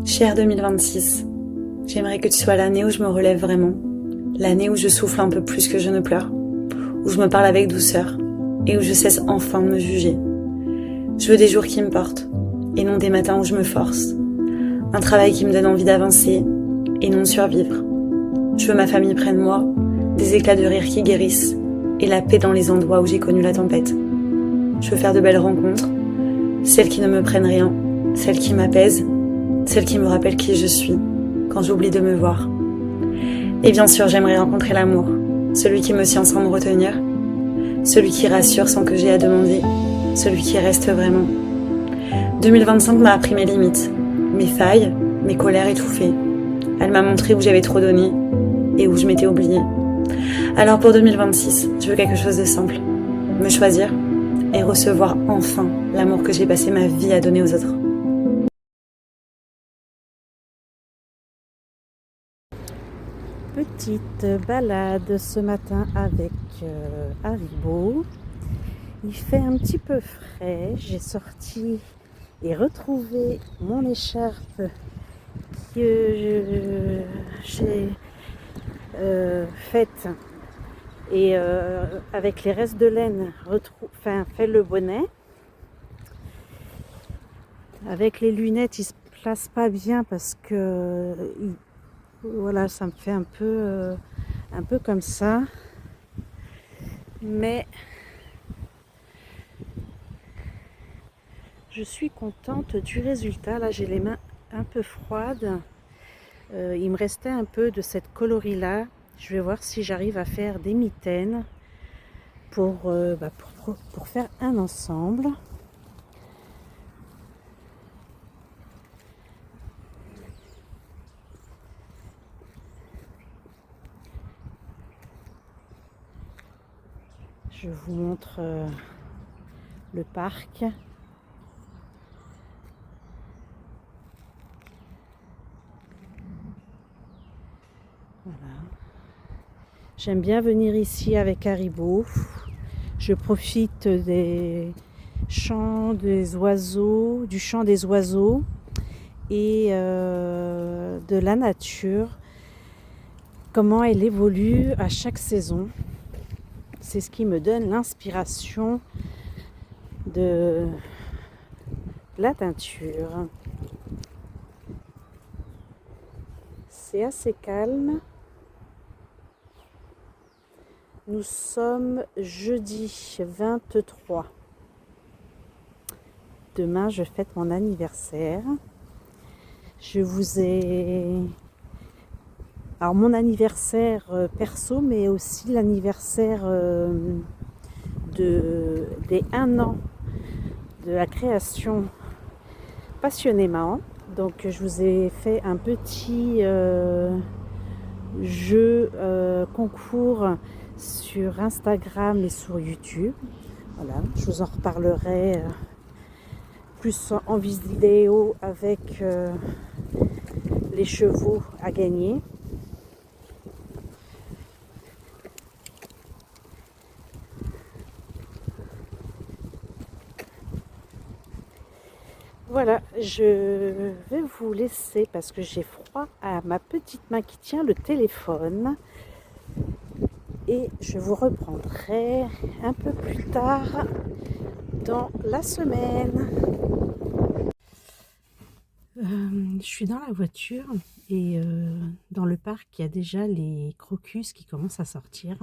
Cher 2026, j'aimerais que tu sois l'année où je me relève vraiment, l'année où je souffle un peu plus que je ne pleure, où je me parle avec douceur et où je cesse enfin de me juger. Je veux des jours qui me portent et non des matins où je me force, un travail qui me donne envie d'avancer et non de survivre. Je veux ma famille près de moi, des éclats de rire qui guérissent et la paix dans les endroits où j'ai connu la tempête. Je veux faire de belles rencontres, celles qui ne me prennent rien, celles qui m'apaisent, celles qui me rappellent qui je suis quand j'oublie de me voir. Et bien sûr, j'aimerais rencontrer l'amour, celui qui me tient sans me retenir, celui qui rassure sans que j'aie à demander, celui qui reste vraiment. 2025 m'a appris mes limites, mes failles, mes colères étouffées. Elle m'a montré où j'avais trop donné et où je m'étais oubliée. Alors pour 2026, je veux quelque chose de simple, me choisir et recevoir enfin l'amour que j'ai passé ma vie à donner aux autres. Petite balade ce matin avec Haribo. Il fait un petit peu frais. J'ai sorti et retrouvé mon écharpe que j'ai faite et avec les restes de laine fait le bonnet. Avec les lunettes, il se place pas bien parce que voilà, ça me fait un peu comme ça. Mais je suis contente du résultat. Là, j'ai les mains un peu froides. Il me restait un peu de cette coloris là. Je vais voir si j'arrive à faire des mitaines pour faire un ensemble. Je vous montre le parc. Voilà. J'aime bien venir ici avec Haribo. Je profite des chants des oiseaux, du chant des oiseaux et de la nature, comment elle évolue à chaque saison. C'est ce qui me donne l'inspiration de la teinture. C'est assez calme. Nous sommes jeudi 23. Demain, je fête mon anniversaire. Je vous ai... Alors, mon anniversaire perso, mais aussi l'anniversaire des 1 an de la création Passionnément. Donc, je vous ai fait un petit jeu concours sur Instagram et sur YouTube. Voilà, je vous en reparlerai plus en vidéo avec les chevaux à gagner. Voilà, je vais vous laisser parce que j'ai froid à ma petite main qui tient le téléphone. Et je vous reprendrai un peu plus tard dans la semaine. Je suis dans la voiture et dans le parc, il y a déjà les crocus qui commencent à sortir.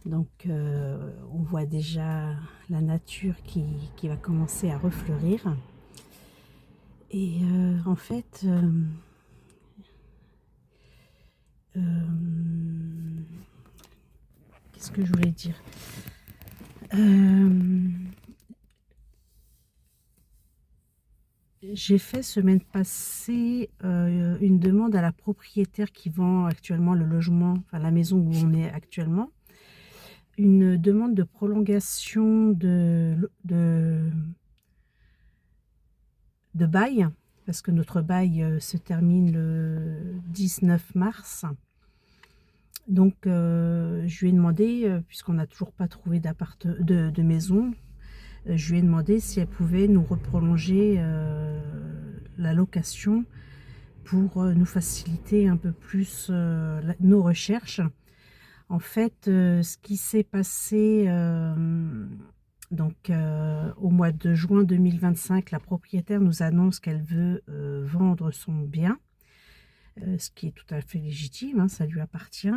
Donc on voit déjà la nature qui va commencer à refleurir. Et en fait, qu'est-ce que je voulais dire? J'ai fait semaine passée une demande à la propriétaire qui vend actuellement le logement, enfin la maison où on est actuellement, une demande de prolongation de bail, parce que notre bail se termine le 19 mars. Donc je lui ai demandé, puisqu'on n'a toujours pas trouvé de maison, je lui ai demandé si elle pouvait nous reprolonger la location pour nous faciliter un peu plus nos recherches. En fait, ce qui s'est passé au mois de juin 2025, la propriétaire nous annonce qu'elle veut vendre son bien, ce qui est tout à fait légitime, hein, ça lui appartient.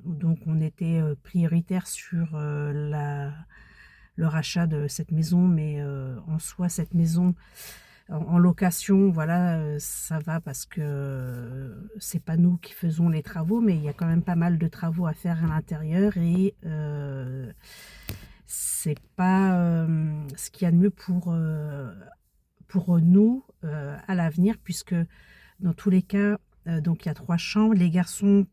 Donc on était prioritaire sur le rachat de cette maison, mais en soi cette maison en location, voilà, ça va parce que c'est pas nous qui faisons les travaux, mais il y a quand même pas mal de travaux à faire à l'intérieur et c'est pas ce qu'il y a de mieux pour nous à l'avenir, puisque dans tous les cas, donc il y a 3 chambres, les garçons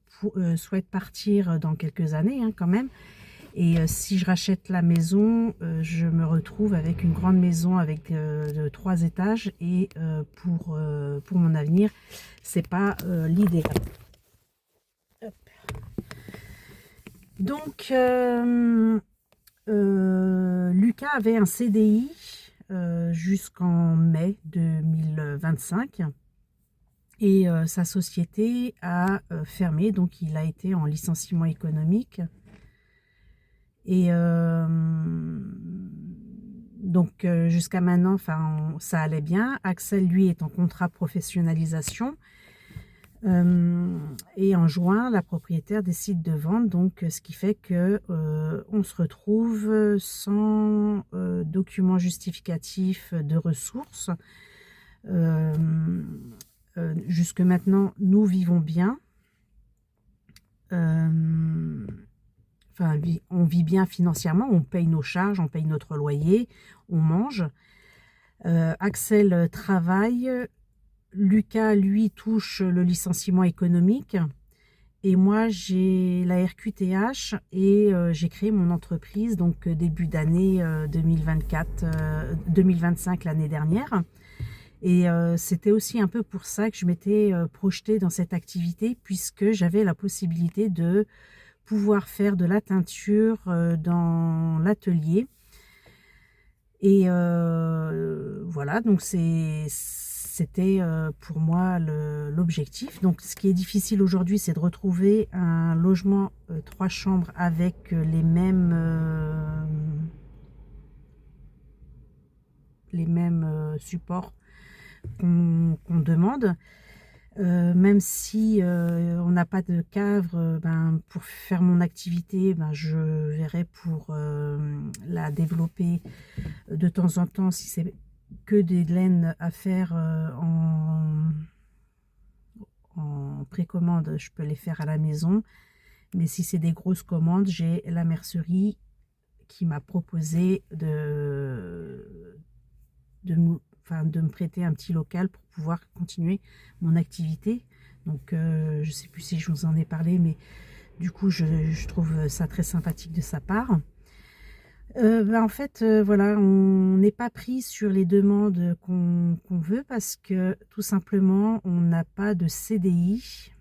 souhaitent partir dans quelques années, hein, quand même. Et si je rachète la maison, je me retrouve avec une grande maison avec 3 étages et pour mon avenir, c'est pas l'idéal. Donc, Lucas avait un CDI jusqu'en mai 2025 et sa société a fermé, donc il a été en licenciement économique. Et donc jusqu'à maintenant, enfin, ça allait bien. Axel, lui, est en contrat professionnalisation. Et en juin, la propriétaire décide de vendre, donc ce qui fait que on se retrouve sans document justificatif de ressources. Jusque maintenant, nous vivons bien. Enfin, on vit bien financièrement, on paye nos charges, on paye notre loyer, on mange. Axel travaille, Lucas, lui, touche le licenciement économique. Et moi, j'ai la RQTH et j'ai créé mon entreprise, donc début d'année 2025, l'année dernière. Et c'était aussi un peu pour ça que je m'étais projetée dans cette activité, puisque j'avais la possibilité de pouvoir faire de la teinture dans l'atelier. Et voilà, donc c'était pour moi l'objectif. Donc ce qui est difficile aujourd'hui, c'est de retrouver un logement 3 chambres avec les mêmes supports qu'on demande. Même si on n'a pas de cadre, pour faire mon activité, je verrai pour la développer de temps en temps. Si c'est que des laines à faire en précommande, je peux les faire à la maison. Mais si c'est des grosses commandes, j'ai la mercerie qui m'a proposé de me prêter un petit local pour pouvoir continuer mon activité. Donc je ne sais plus si je vous en ai parlé, mais du coup je trouve ça très sympathique de sa part. En fait, voilà, on n'est pas pris sur les demandes qu'on veut parce que tout simplement on n'a pas de CDI.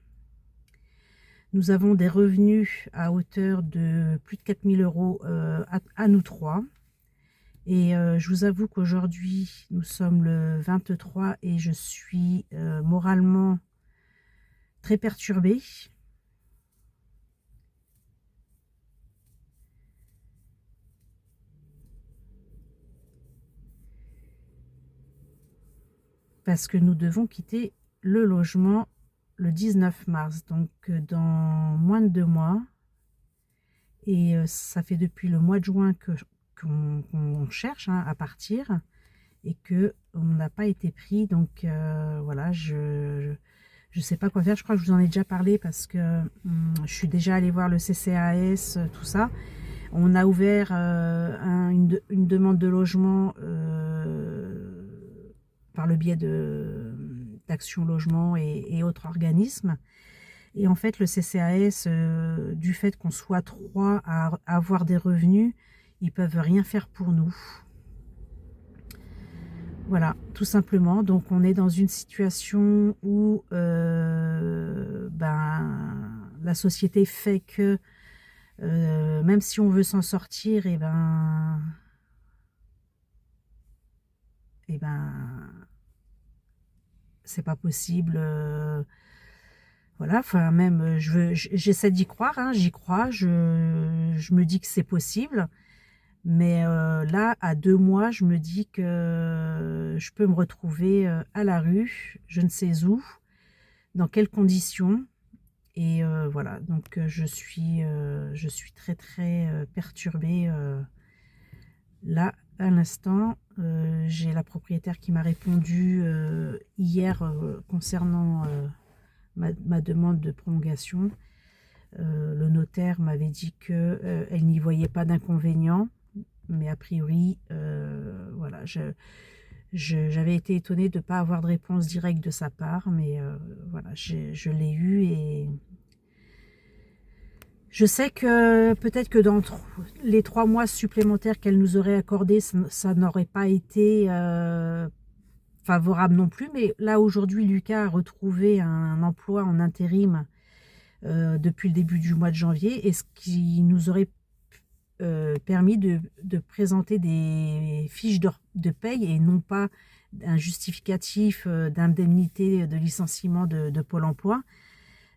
Nous avons des revenus à hauteur de plus de 4 000 € à nous 3. Et je vous avoue qu'aujourd'hui, nous sommes le 23 et je suis moralement très perturbée. Parce que nous devons quitter le logement le 19 mars, donc dans moins de 2 mois. Et ça fait depuis le mois de juin qu'on cherche à partir et qu'on n'a pas été pris. Donc voilà, je sais pas quoi faire. Je crois que je vous en ai déjà parlé parce que je suis déjà allée voir le CCAS, tout ça. On a ouvert une demande de logement par le biais d'Action Logement et autres organismes. Et en fait, le CCAS, du fait qu'on soit 3 à avoir des revenus, ils peuvent rien faire pour nous. Voilà, tout simplement. Donc on est dans une situation où la société fait que même si on veut s'en sortir, c'est pas possible. Voilà, enfin même, j'essaie d'y croire, hein, j'y crois, je me dis que c'est possible. Mais là, à 2 mois, je me dis que je peux me retrouver à la rue, je ne sais où, dans quelles conditions. Et voilà, donc je suis très très perturbée là à l'instant. J'ai la propriétaire qui m'a répondu hier concernant ma demande de prolongation. Le notaire m'avait dit que elle n'y voyait pas d'inconvénient, mais a priori, voilà, j'avais été étonnée de ne pas avoir de réponse directe de sa part, mais voilà, je l'ai eu et je sais que peut-être que dans les 3 mois supplémentaires qu'elle nous aurait accordés, ça n'aurait pas été favorable non plus. Mais là, aujourd'hui, Lucas a retrouvé un emploi en intérim depuis le début du mois de janvier, et ce qui nous aurait permis de présenter des fiches de paye et non pas un justificatif d'indemnité de licenciement de Pôle emploi.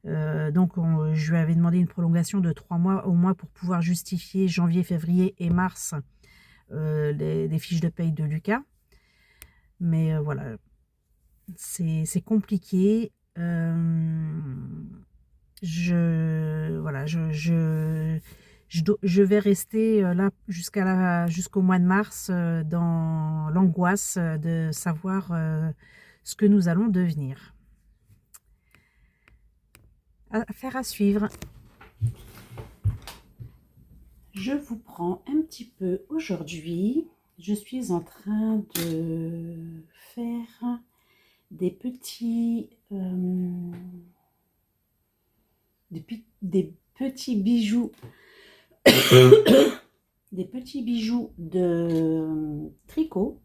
Donc je lui avais demandé une prolongation de 3 mois au moins pour pouvoir justifier janvier, février et mars les fiches de paye de Lucas. Mais voilà, c'est compliqué. Voilà, je vais rester là jusqu'au mois de mars dans l'angoisse de savoir ce que nous allons devenir. Affaire à suivre. Je vous prends un petit peu aujourd'hui. Je suis en train de faire des petits bijoux des petits bijoux de tricot.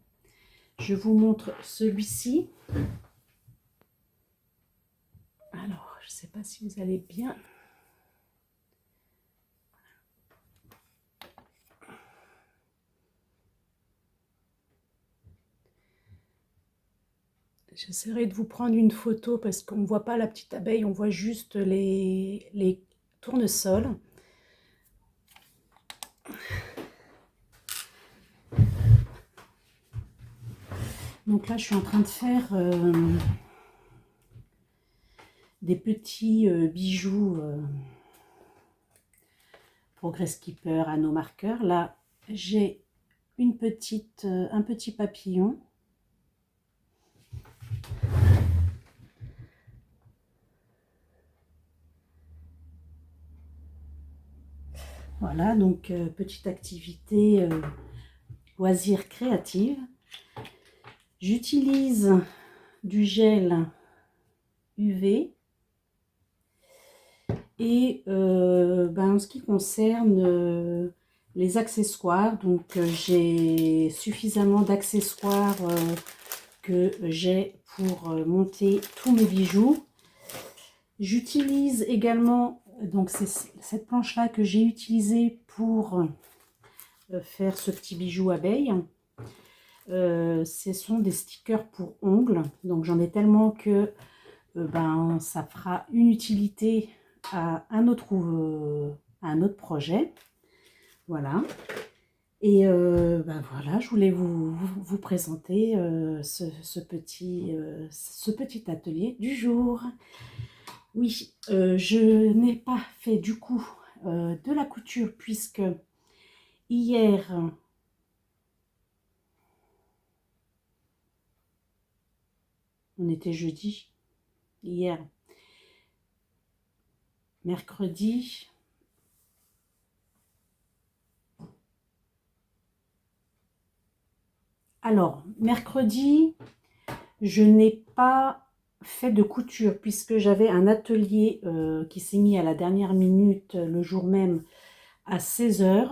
Je vous montre celui-ci. Alors, je ne sais pas si vous allez bien. J'essaierai de vous prendre une photo parce qu'on ne voit pas la petite abeille, on voit juste les tournesols. Donc là, je suis en train de faire des petits bijoux Progress Keeper anneau marqueur. Là, j'ai un petit papillon. Voilà, donc petite activité loisir créative. J'utilise du gel UV. Et en ce qui concerne les accessoires, donc j'ai suffisamment d'accessoires que j'ai pour monter tous mes bijoux. J'utilise également, donc c'est cette planche là que j'ai utilisée pour faire ce petit bijou abeille. Ce sont des stickers pour ongles, donc j'en ai tellement que ça fera une utilité à un autre projet. Voilà. Et voilà, je voulais vous présenter ce petit atelier du jour. Oui, je n'ai pas fait du coup de la couture puisque hier, on était jeudi, hier, mercredi, alors mercredi, je n'ai pas fait de couture puisque j'avais un atelier qui s'est mis à la dernière minute le jour même à 16 h.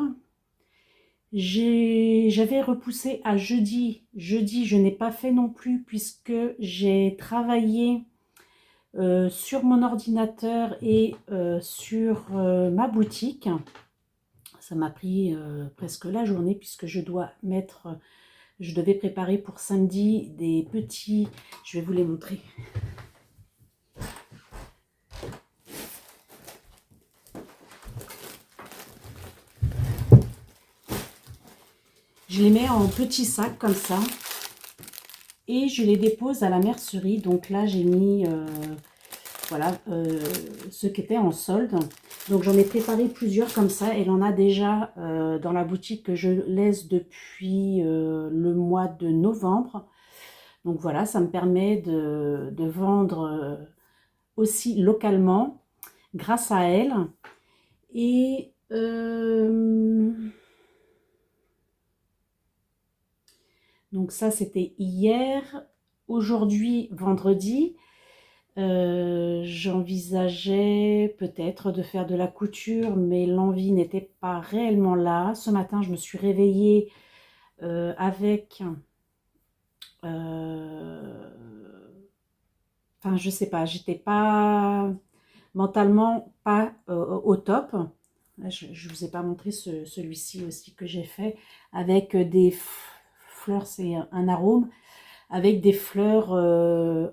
J'avais repoussé à jeudi. Jeudi, je n'ai pas fait non plus puisque j'ai travaillé sur mon ordinateur et sur ma boutique. Ça m'a pris presque la journée puisque je dois mettre Je devais préparer pour samedi des petits... Je vais vous les montrer. Je les mets en petits sacs comme ça. Et je les dépose à la mercerie. Donc là, j'ai mis voilà, ce qui était en solde. Donc j'en ai préparé plusieurs comme ça. Elle en a déjà dans la boutique que je laisse depuis le mois de novembre. Donc voilà, ça me permet de vendre aussi localement grâce à elle. Et donc ça, c'était hier. Aujourd'hui, vendredi, j'envisageais peut-être de faire de la couture, mais l'envie n'était pas réellement là. Ce matin, je me suis réveillée avec... Enfin, je sais pas, j'étais pas mentalement pas au top. Je ne vous ai pas montré celui-ci aussi que j'ai fait avec des fleurs, c'est un arôme, avec des fleurs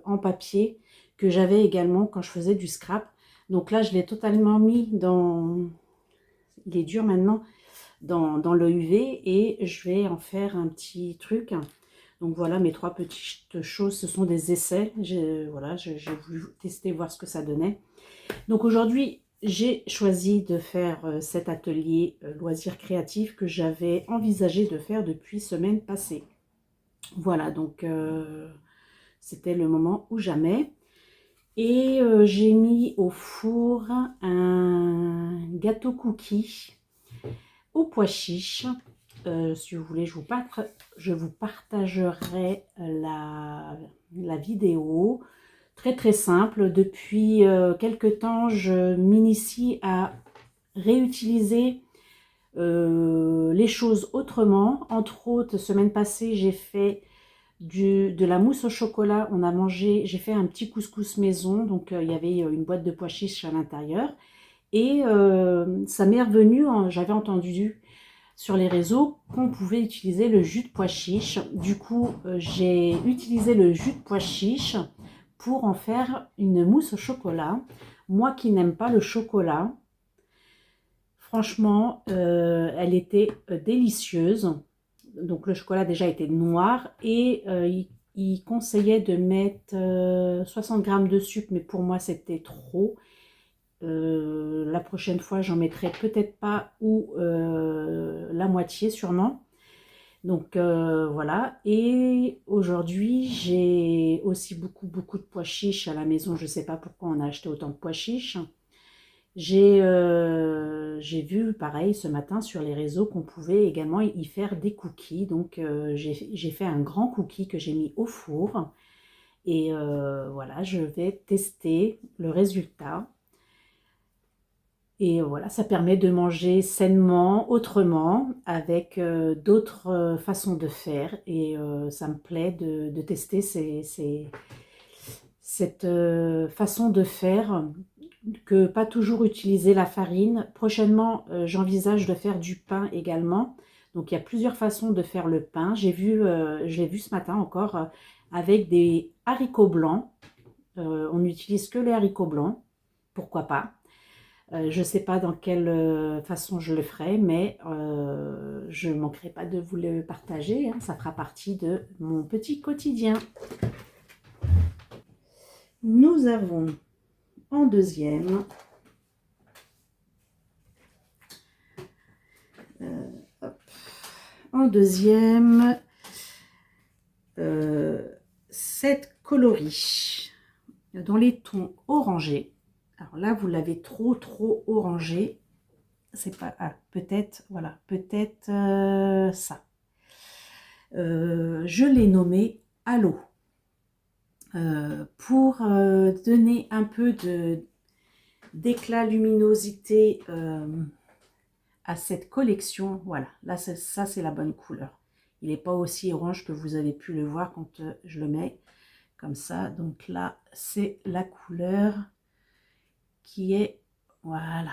en papier que j'avais également quand je faisais du scrap. Donc là, je l'ai totalement mis dans... Il est dur maintenant, dans le UV et je vais en faire un petit truc. Donc voilà, mes 3 petites choses, ce sont des essais. Voilà, j'ai voulu tester, voir ce que ça donnait. Donc aujourd'hui, j'ai choisi de faire cet atelier loisirs créatifs que j'avais envisagé de faire depuis semaine passée. Voilà, donc c'était le moment ou jamais. Et j'ai mis au four un gâteau cookie au pois chiche. Si vous voulez, je vous partagerai la vidéo. Très très simple. Depuis quelque temps, je m'initie à réutiliser les choses autrement. Entre autres, semaine passée, j'ai fait de la mousse au chocolat. On a mangé, j'ai fait un petit couscous maison. Donc il y avait une boîte de pois chiches à l'intérieur. Et ça m'est revenu, j'avais entendu sur les réseaux qu'on pouvait utiliser le jus de pois chiche. Du coup, j'ai utilisé le jus de pois chiche pour en faire une mousse au chocolat. Moi qui n'aime pas le chocolat, franchement, elle était délicieuse. Donc le chocolat déjà était noir et il conseillait de mettre 60 grammes de sucre, mais pour moi c'était trop. La prochaine fois, j'en mettrai peut-être pas ou la moitié sûrement. Donc voilà. Et aujourd'hui, j'ai aussi beaucoup de pois chiches à la maison. Je ne sais pas pourquoi on a acheté autant de pois chiches. J'ai vu pareil ce matin sur les réseaux qu'on pouvait également y faire des cookies. Donc j'ai fait un grand cookie que j'ai mis au four. Et voilà, je vais tester le résultat. Et voilà, ça permet de manger sainement, autrement, avec d'autres façons de faire. Et ça me plaît de tester cette façon de faire, que pas toujours utiliser la farine. Prochainement, j'envisage de faire du pain également. Donc, il y a plusieurs façons de faire le pain. Je l'ai vu ce matin encore, avec des haricots blancs. On n'utilise que les haricots blancs. Pourquoi pas? Je ne sais pas dans quelle façon je le ferai, mais je ne manquerai pas de vous le partager. Hein. Ça fera partie de mon petit quotidien. Nous avons en deuxième cette coloris dans les tons orangés. Alors là, vous l'avez trop orangé. C'est pas... Ah, peut-être, voilà, peut-être ça. Je l'ai nommé Halo. Pour donner un peu d'éclat, luminosité à cette collection. Voilà, là, ça, c'est la bonne couleur. Il n'est pas aussi orange que vous avez pu le voir quand je le mets comme ça. Donc là, c'est la couleur qui est, voilà,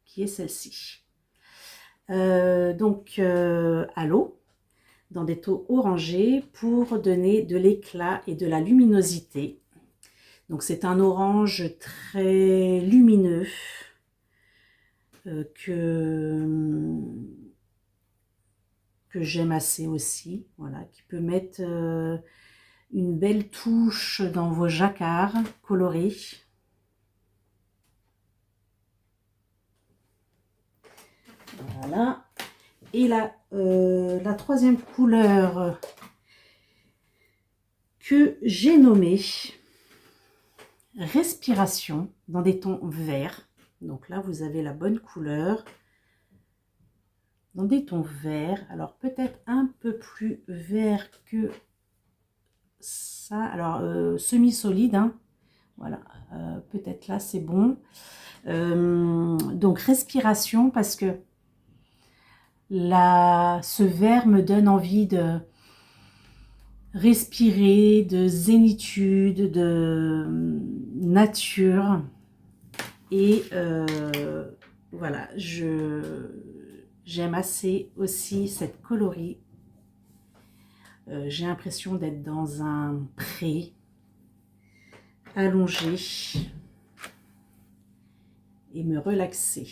qui est celle-ci. Donc, Halo. dans des tons orangés pour donner de l'éclat et de la luminosité. Donc c'est un orange très lumineux que j'aime assez aussi, voilà, qui peut mettre une belle touche dans vos jacquards colorés. Voilà. Et la troisième couleur que j'ai nommée Respiration, dans des tons verts. Donc là, vous avez la bonne couleur. Dans des tons verts, alors peut-être un peu plus vert que ça. Alors, semi-solide, hein. Voilà, peut-être là, c'est bon. Donc, Respiration, parce que ce vert me donne envie de respirer, de zénitude, de nature. Et voilà, j'aime assez aussi cette coloris. J'ai l'impression d'être dans un pré allongé et me relaxer.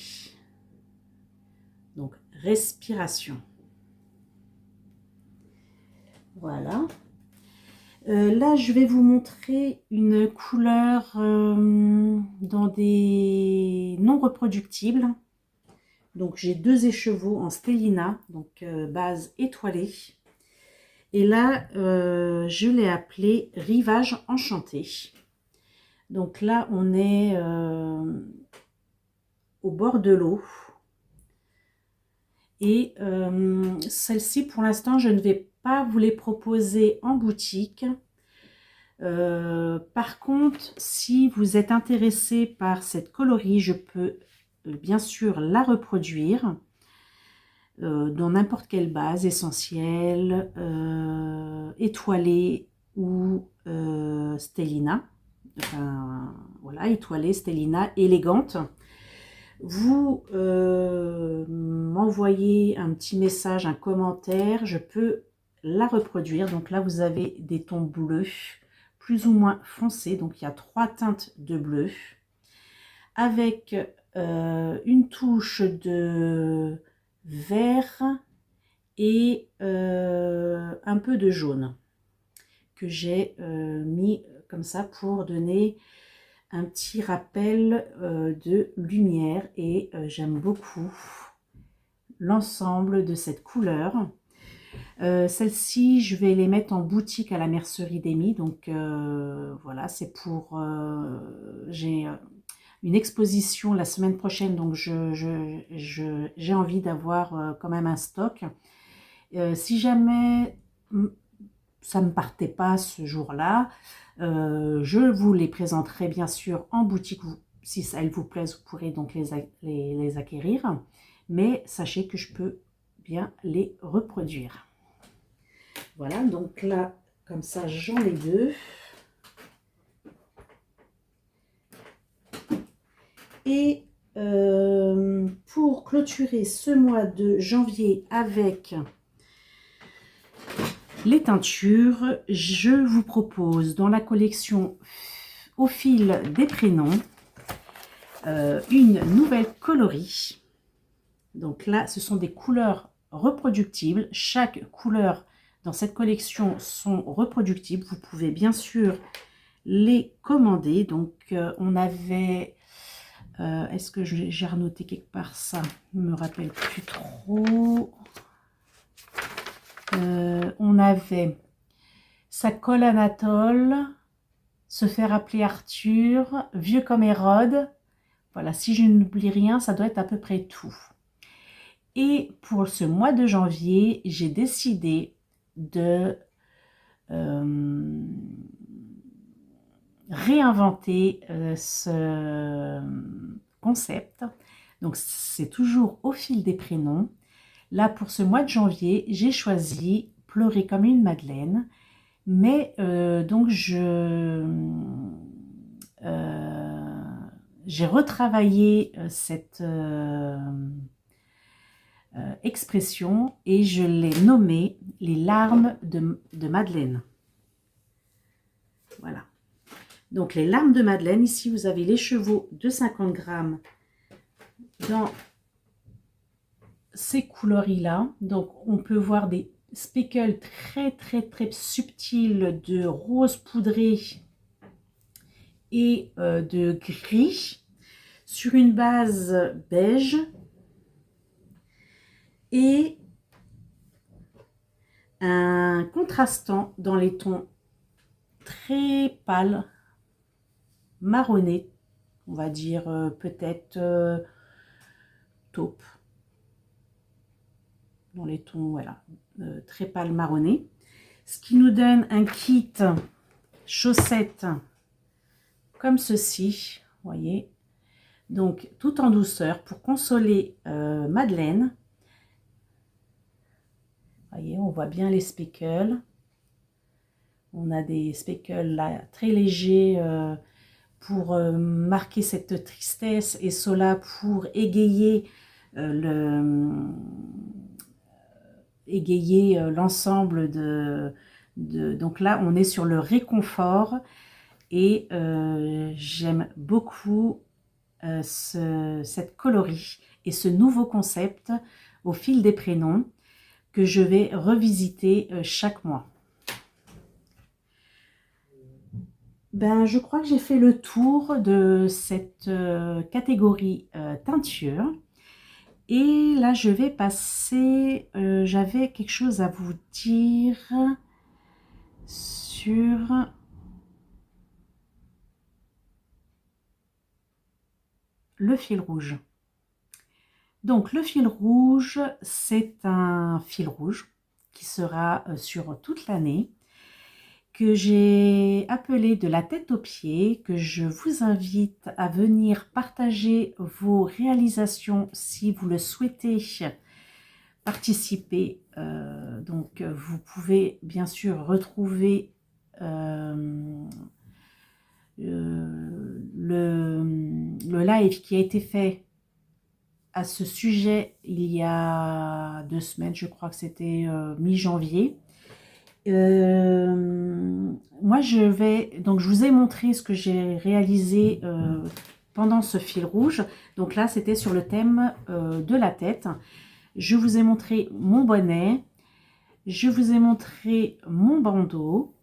Donc, respiration. Voilà. Là, je vais vous montrer une couleur dans des non reproductibles. Donc, j'ai 2 écheveaux en stellina, donc base étoilée. Et là, je l'ai appelé Rivage Enchanté. Donc là, on est au bord de l'eau. Et celle-ci, pour l'instant, je ne vais pas vous les proposer en boutique. Par contre, si vous êtes intéressé par cette coloris, je peux bien sûr la reproduire dans n'importe quelle base, essentielle, étoilée ou stellina. Enfin, voilà, étoilée, stellina, élégante. Vous m'envoyez un petit message, un commentaire, je peux la reproduire. Donc là, vous avez des tons bleus, plus ou moins foncés. Donc il y a 3 teintes de bleu, avec une touche de vert et un peu de jaune, que j'ai mis comme ça pour donner un petit rappel de lumière. Et j'aime beaucoup l'ensemble de cette couleur. Celle-ci, je vais les mettre en boutique à la mercerie d'Amy. Donc voilà, c'est pour... j'ai une exposition la semaine prochaine, donc j'ai envie d'avoir quand même un stock. Si jamais ça ne partait pas ce jour-là, je vous les présenterai bien sûr en boutique. Si elles vous plaisent, vous pourrez donc les acquérir. Mais sachez que je peux bien les reproduire. Voilà, donc là, comme ça, j'en ai 2. Et pour clôturer ce mois de janvier avec les teintures, je vous propose dans la collection Au fil des prénoms une nouvelle coloris. Donc là, ce sont des couleurs reproductibles. Chaque couleur dans cette collection sont reproductibles. Vous pouvez bien sûr les commander. Donc on avait... est-ce que j'ai renoté quelque part ça? Je ne me rappelle plus trop. On avait Sa colle Anatole, Se faire appeler Arthur, Vieux comme Hérode. Voilà, si je n'oublie rien, ça doit être à peu près tout. Et pour ce mois de janvier, j'ai décidé de réinventer ce concept. Donc, c'est toujours au fil des prénoms. Là, pour ce mois de janvier, j'ai choisi Pleurer comme une madeleine. Mais donc, j'ai retravaillé expression et je l'ai nommé les larmes de Madeleine. Voilà. Donc les larmes de Madeleine, ici vous avez l'écheveau de 50 grammes dans ces coloris-là. Donc on peut voir des speckles très subtils de rose poudré et de gris sur une base beige et un contrastant dans les tons très pâles, marronnés, on va dire peut-être taupe, dans les tons voilà, très pâles marronnés. Ce qui nous donne un kit chaussettes comme ceci, vous voyez. Donc tout en douceur pour consoler Madeleine. Vous voyez, on voit bien les speckles. On a des speckles là très légers pour marquer cette tristesse et cela pour égayer l'ensemble donc là on est sur le réconfort et j'aime beaucoup cette coloris et ce nouveau concept au fil des prénoms que je vais revisiter chaque mois. Ben, je crois que j'ai fait le tour de cette catégorie teinture. Et là, je vais passer... j'avais quelque chose à vous dire sur... le fil rouge. Donc, le fil rouge, c'est un fil rouge qui sera sur toute l'année, que j'ai appelé de la tête aux pieds, que je vous invite à venir partager vos réalisations si vous le souhaitez participer. Donc vous pouvez bien sûr retrouver le live qui a été fait à ce sujet il y a 2 semaines, je crois que c'était mi-janvier. Moi je vous ai montré ce que j'ai réalisé pendant ce fil rouge. Donc là c'était sur le thème de la tête. Je vous ai montré mon bonnet, je vous ai montré mon bandeau.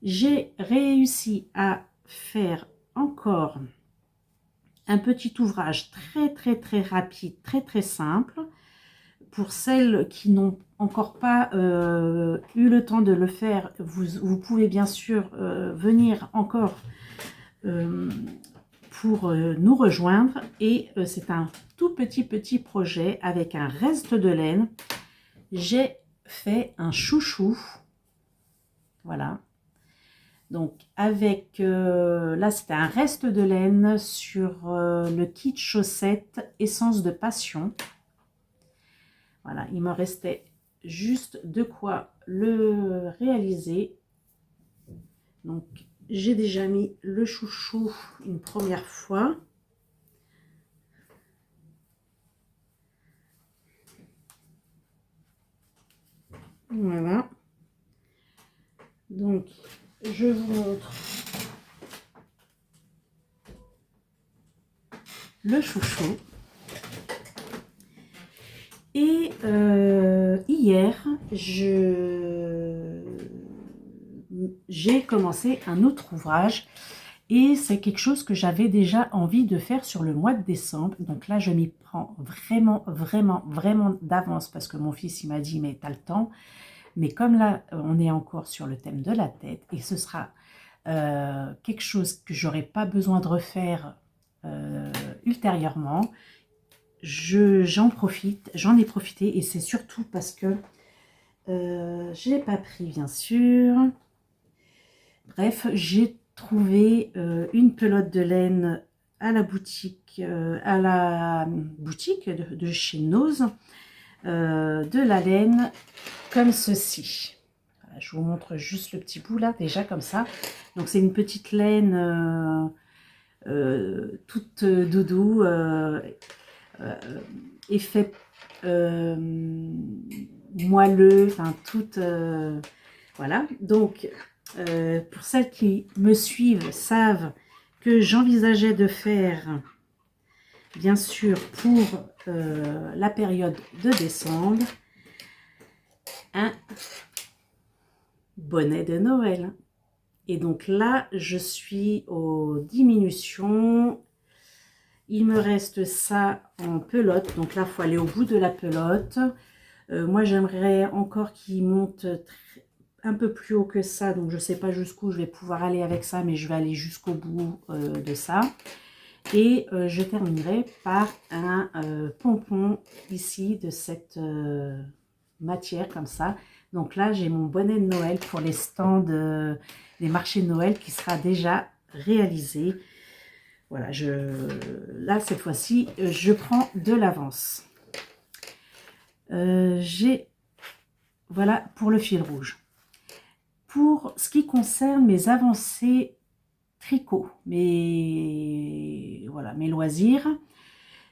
J'ai réussi à faire encore un petit ouvrage très rapide, très simple. Pour celles qui n'ont encore pas eu le temps de le faire, vous pouvez bien sûr venir encore pour nous rejoindre. Et c'est un tout petit projet avec un reste de laine. J'ai fait un chouchou. Voilà. Donc avec, là c'était un reste de laine sur le kit chaussettes Essence de Passion. Voilà, il me restait juste de quoi le réaliser. Donc, j'ai déjà mis le chouchou une première fois. Voilà. Donc, je vous montre le chouchou. Et hier, j'ai commencé un autre ouvrage et c'est quelque chose que j'avais déjà envie de faire sur le mois de décembre. Donc là, je m'y prends vraiment d'avance parce que mon fils il m'a dit mais t'as le temps. Mais comme là, on est encore sur le thème de la tête et ce sera quelque chose que j'aurai pas besoin de refaire ultérieurement. J'en ai profité et c'est surtout parce que je l'ai pas pris bien sûr. Bref, j'ai trouvé une pelote de laine à la boutique, de chez Nose, de la laine comme ceci. Voilà, je vous montre juste le petit bout là déjà comme ça. Donc c'est une petite laine toute doudou. Effet moelleux, enfin tout, voilà. Donc, pour celles qui me suivent, savent que j'envisageais de faire, bien sûr, pour la période de décembre, un bonnet de Noël. Et donc là, je suis aux diminutions. Il me reste ça en pelote. Donc là, il faut aller au bout de la pelote. Moi, j'aimerais encore qu'il monte un peu plus haut que ça. Donc, je ne sais pas jusqu'où je vais pouvoir aller avec ça, mais je vais aller jusqu'au bout de ça. Et je terminerai par un pompon ici de cette matière comme ça. Donc là, j'ai mon bonnet de Noël pour les stands des marchés de Noël qui sera déjà réalisé. Voilà, là, cette fois-ci, je prends de l'avance. Voilà pour le fil rouge. Pour ce qui concerne mes avancées tricot, mes loisirs,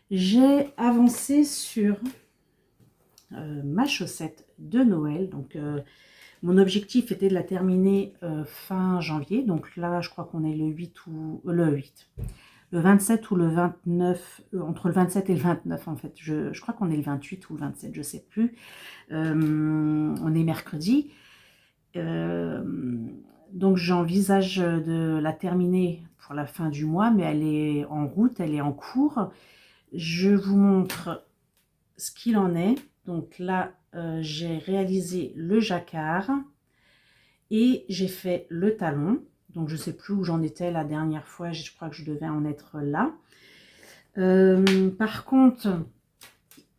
j'ai avancé sur ma chaussette de Noël. Donc, mon objectif était de la terminer fin janvier. Donc là, je crois qu'on est le 8 ou le 27 ou le 29, entre le 27 et le 29 en fait. Je crois qu'on est le 28 ou le 27, je ne sais plus. On est mercredi. Donc j'envisage de la terminer pour la fin du mois, mais elle est en route, elle est en cours. Je vous montre ce qu'il en est. Donc là, j'ai réalisé le jacquard et j'ai fait le talon. Donc je ne sais plus où j'en étais la dernière fois, je crois que je devais en être là. Par contre,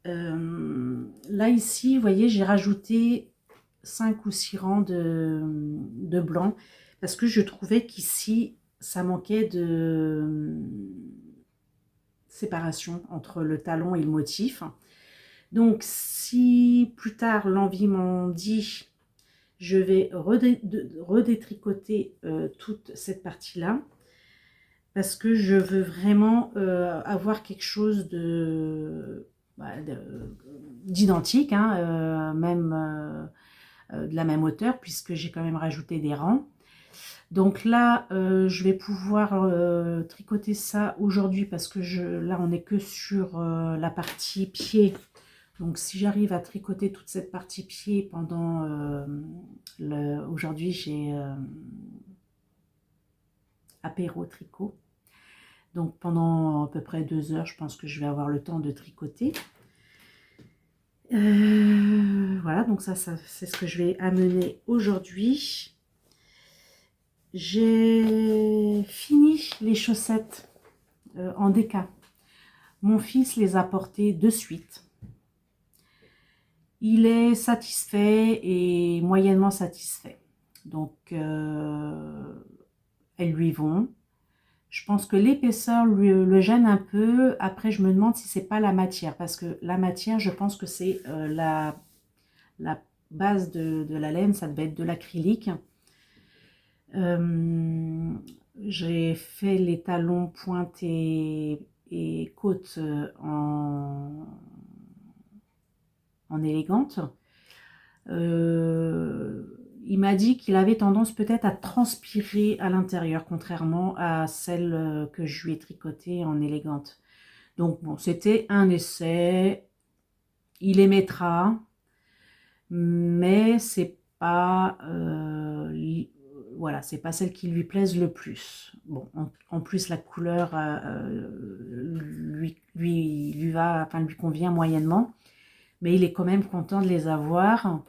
là ici, vous voyez, j'ai rajouté 5 ou 6 rangs de blanc parce que je trouvais qu'ici, ça manquait de séparation entre le talon et le motif. Donc, si plus tard l'envie m'en dit, je vais redétricoter toute cette partie-là parce que je veux vraiment avoir quelque chose d'identique, hein, même de la même hauteur, puisque j'ai quand même rajouté des rangs. Donc là, je vais pouvoir tricoter ça aujourd'hui parce que là, on n'est que sur la partie pied. Donc si j'arrive à tricoter toute cette partie pied pendant aujourd'hui, j'ai apéro tricot. Donc pendant à peu près 2 heures, je pense que je vais avoir le temps de tricoter. Voilà, donc ça c'est ce que je vais amener aujourd'hui. J'ai fini les chaussettes en déca. Mon fils les a portées de suite. Il est satisfait et moyennement satisfait. Donc, elles lui vont. Je pense que l'épaisseur le gêne un peu. Après, je me demande si c'est pas la matière. Parce que la matière, je pense que c'est la base de la laine. Ça devait être de l'acrylique. J'ai fait les talons pointe et côte en élégante. Il m'a dit qu'il avait tendance peut-être à transpirer à l'intérieur, contrairement à celle que je lui ai tricotée en élégante. Donc bon, c'était un essai. Il les mettra, mais c'est pas voilà, c'est pas celle qui lui plaise le plus. Bon, en plus la couleur lui va, enfin lui convient moyennement, mais il est quand même content de les avoir.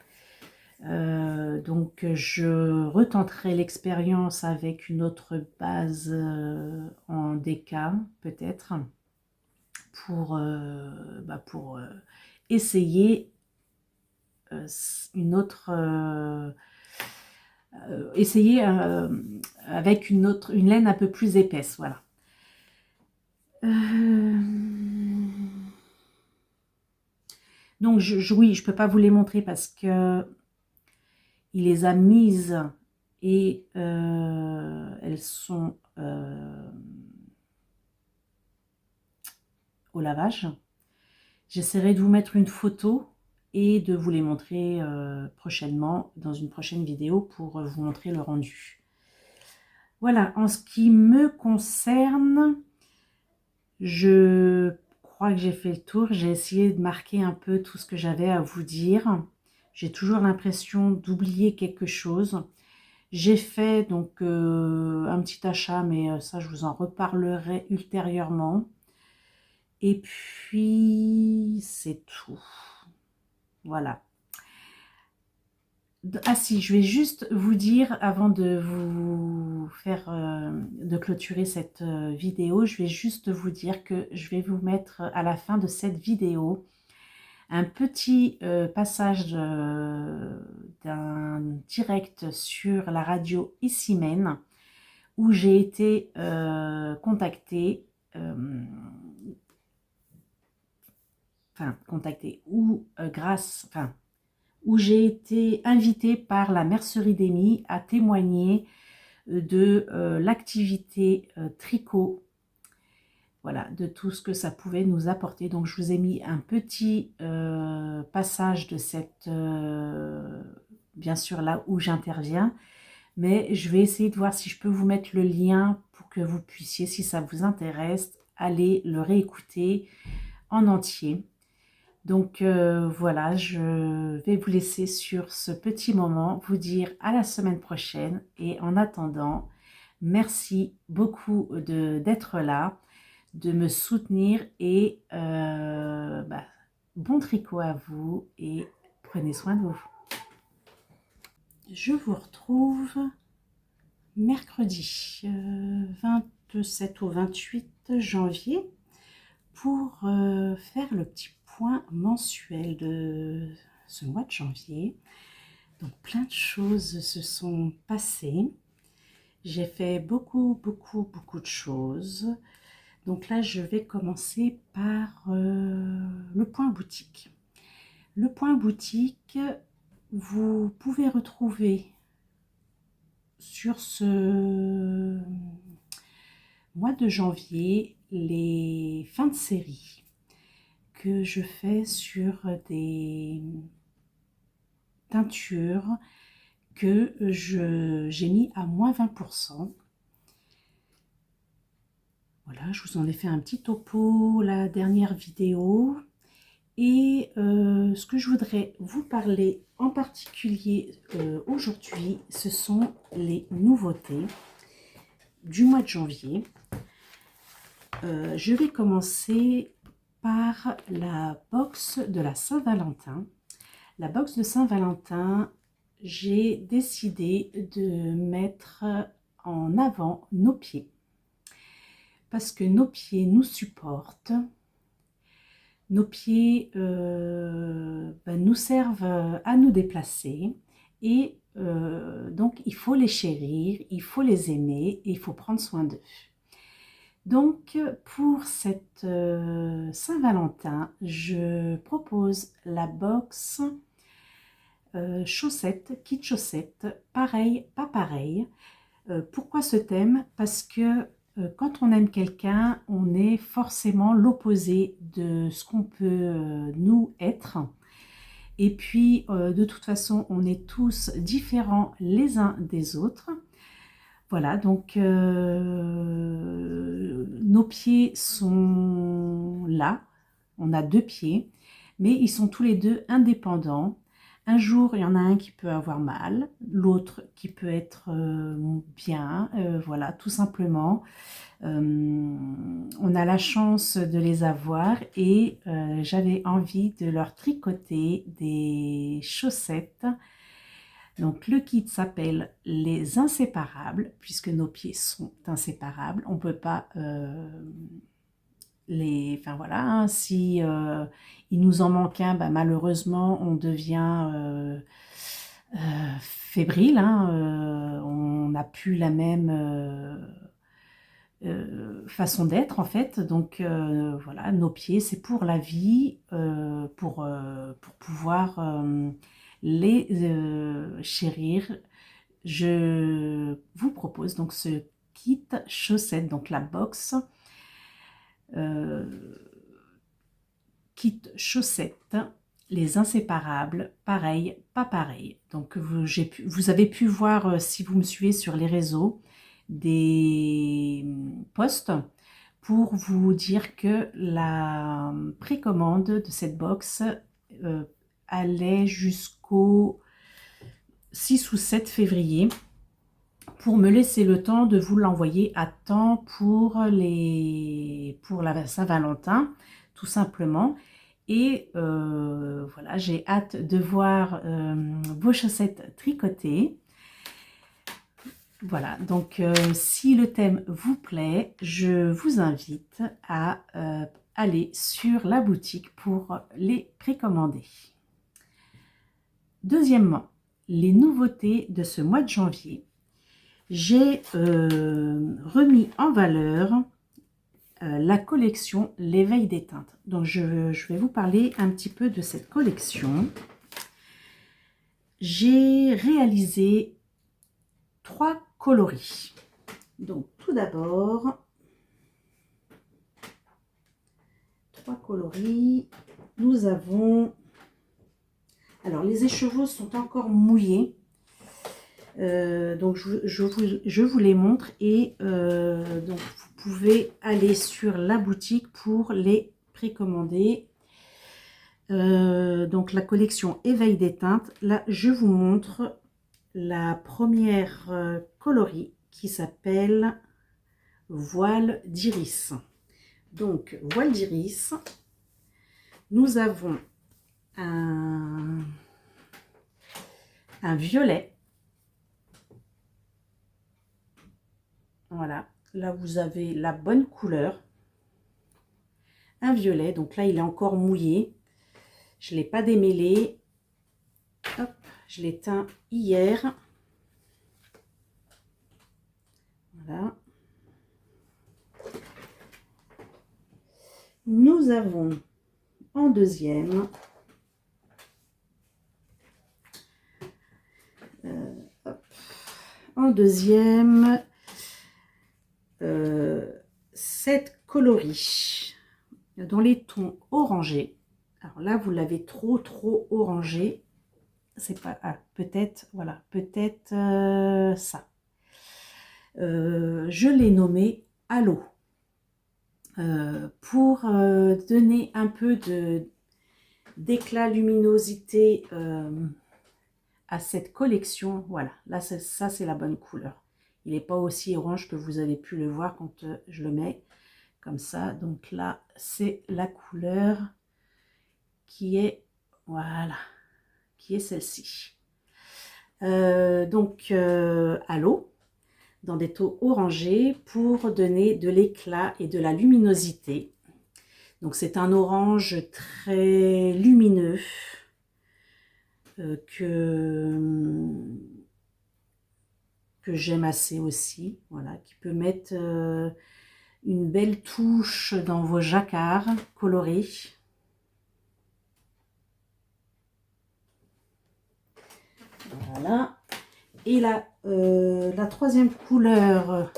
Donc je retenterai l'expérience avec une autre base en DK peut-être pour essayer une autre avec une laine un peu plus épaisse, voilà. Donc oui, je peux pas vous les montrer parce que il les a mises et elles sont au lavage. J'essaierai de vous mettre une photo et de vous les montrer prochainement dans une prochaine vidéo pour vous montrer le rendu. Voilà, en ce qui me concerne, je crois que j'ai fait le tour. J'ai essayé de marquer un peu tout ce que j'avais à vous dire. J'ai toujours l'impression d'oublier quelque chose. J'ai fait donc un petit achat, mais ça je vous en reparlerai ultérieurement. Et puis c'est tout. Voilà. Ah si, je vais juste vous dire, avant de vous faire, de clôturer cette vidéo, je vais juste vous dire que je vais vous mettre à la fin de cette vidéo un petit passage d'un direct sur la radio Issimène où j'ai été contactée, où j'ai été invitée par la mercerie d'Amy à témoigner de l'activité tricot, voilà, de tout ce que ça pouvait nous apporter. Donc je vous ai mis un petit passage de cette, bien sûr là où j'interviens, mais je vais essayer de voir si je peux vous mettre le lien pour que vous puissiez, si ça vous intéresse, aller le réécouter en entier. Donc voilà, je vais vous laisser sur ce petit moment, vous dire à la semaine prochaine et en attendant, merci beaucoup d'être là, de me soutenir et bon tricot à vous et prenez soin de vous. Je vous retrouve mercredi 27 ou 28 janvier pour faire le petit point mensuel de ce mois de janvier. Donc plein de choses se sont passées. J'ai fait beaucoup de choses. Donc là, je vais commencer par le point boutique. Le point boutique, vous pouvez retrouver sur ce mois de janvier les fins de série que je fais sur des teintures que j'ai mis à moins 20%. Voilà, je vous en ai fait un petit topo la dernière vidéo. Et ce que je voudrais vous parler en particulier aujourd'hui, ce sont les nouveautés du mois de janvier. Je vais commencer par la box de la Saint-Valentin. La box de Saint-Valentin, j'ai décidé de mettre en avant nos pieds. Parce que nos pieds nous supportent. Nos pieds nous servent à nous déplacer. Et donc, il faut les chérir, il faut les aimer et il faut prendre soin d'eux. Donc, pour cette Saint-Valentin, je propose la box chaussettes, kit chaussettes, pareil, pas pareil. Pourquoi ce thème? Parce que quand on aime quelqu'un, on est forcément l'opposé de ce qu'on peut nous être. Et puis, de toute façon, on est tous différents les uns des autres. Voilà, donc nos pieds sont là, on a 2 pieds, mais ils sont tous les deux indépendants. Un jour, il y en a un qui peut avoir mal, l'autre qui peut être bien, voilà, tout simplement. On a la chance de les avoir et j'avais envie de leur tricoter des chaussettes. Donc le kit s'appelle les inséparables, puisque nos pieds sont inséparables. On ne peut pas enfin voilà, hein, si il nous en manque un, malheureusement on devient fébrile, hein, on n'a plus la même façon d'être en fait. Donc voilà, nos pieds c'est pour la vie, pour pouvoir les chérir. Je vous propose donc ce kit chaussettes, donc la box kit chaussettes, les inséparables, pareil, pas pareil. Donc vous avez pu voir, si vous me suivez sur les réseaux, des posts pour vous dire que la précommande de cette box allait jusqu'au 6 ou 7 février pour me laisser le temps de vous l'envoyer à temps pour la Saint-Valentin, tout simplement. Et voilà, j'ai hâte de voir vos chaussettes tricotées. Voilà, donc si le thème vous plaît, je vous invite à aller sur la boutique pour les précommander. Deuxièmement, les nouveautés de ce mois de janvier. J'ai remis en valeur la collection L'éveil des teintes. Donc je vais vous parler un petit peu de cette collection. J'ai réalisé 3 coloris. Donc tout d'abord, 3 coloris. Nous avons... Alors les écheveaux sont encore mouillés. Donc je vous les montre et donc vous pouvez aller sur la boutique pour les précommander. Donc la collection Éveil des teintes. Là je vous montre la première coloris qui s'appelle Voile d'iris. Donc voile d'iris, nous avons un violet. Voilà, là vous avez la bonne couleur. Un violet, donc là il est encore mouillé. Je ne l'ai pas démêlé. Hop, je l'ai teint hier. Voilà. Nous avons en deuxième cette coloris dans les tons orangés. Alors là vous l'avez trop orangé, c'est pas peut-être, voilà, peut-être ça. Je l'ai nommé Halo pour donner un peu d'éclat, luminosité à cette collection. Voilà, là ça c'est la bonne couleur. Il n'est pas aussi orange que vous avez pu le voir quand je le mets comme ça. Donc là c'est la couleur qui est, voilà, qui est celle-ci. Donc Halo dans des tons orangés pour donner de l'éclat et de la luminosité. Donc c'est un orange très lumineux que j'aime assez aussi, voilà, qui peut mettre une belle touche dans vos jacquards colorés. Voilà. Et la troisième couleur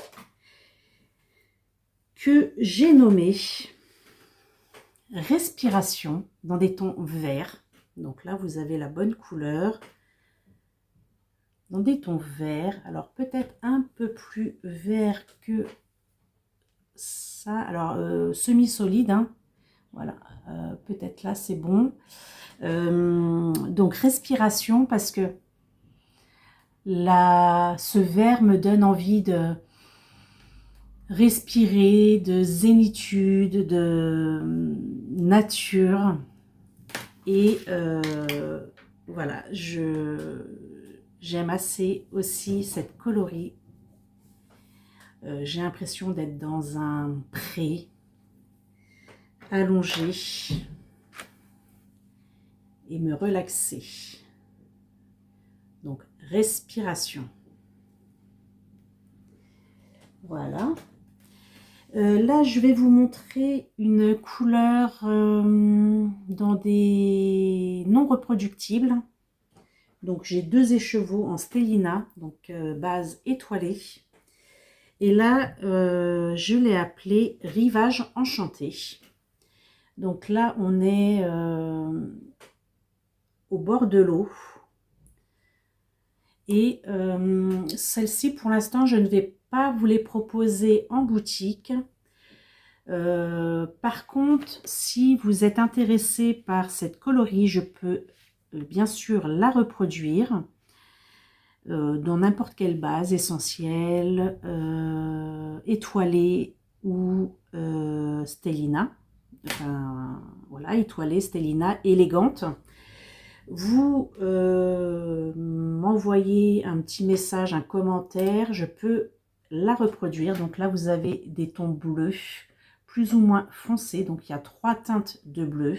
que j'ai nommée Respiration dans des tons verts. Donc là, vous avez la bonne couleur dans des tons verts. Alors peut-être un peu plus vert que ça. Alors semi-solide, hein. Voilà, peut-être là c'est bon. Donc Respiration parce que ce vert me donne envie de respirer, de zénitude, de nature. Et voilà, j'aime assez aussi cette coloris. J'ai l'impression d'être dans un pré allongé et me relaxer. Donc, respiration. Voilà. Là, je vais vous montrer une couleur dans des non reproductibles. Donc, j'ai 2 écheveaux en Stellina, donc base étoilée. Et là, je l'ai appelé Rivage enchanté. Donc là, on est au bord de l'eau. Et celle-ci, pour l'instant, je ne vais pas vous les proposer en boutique. Par contre, si vous êtes intéressé par cette coloris, je peux bien sûr la reproduire dans n'importe quelle base, essentielle, étoilée ou stellina. Enfin, voilà, étoilée, stellina, élégante. Vous m'envoyez un petit message, un commentaire, je peux la reproduire. Donc là, vous avez des tons bleus, plus ou moins foncés. Donc il y a 3 teintes de bleu,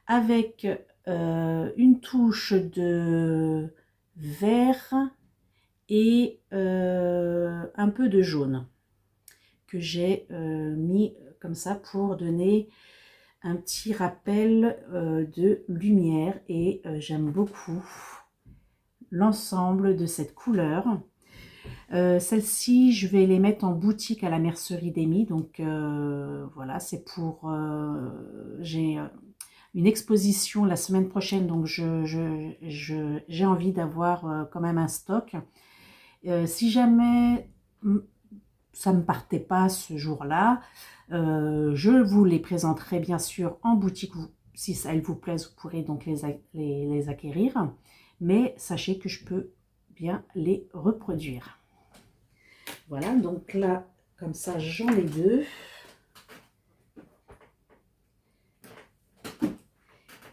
avec une touche de vert et un peu de jaune, que j'ai mis comme ça pour donner un petit rappel de lumière. Et j'aime beaucoup l'ensemble de cette couleur. Celle-ci, je vais les mettre en boutique à la mercerie d'Amy. Donc voilà, c'est pour... j'ai une exposition la semaine prochaine, donc j'ai envie d'avoir quand même un stock. Si jamais ça ne partait pas ce jour-là, je vous les présenterai bien sûr en boutique. Si elles vous plaisent, vous pourrez donc les acquérir. Mais sachez que je peux bien les reproduire. Voilà, donc là, comme ça, j'en ai 2.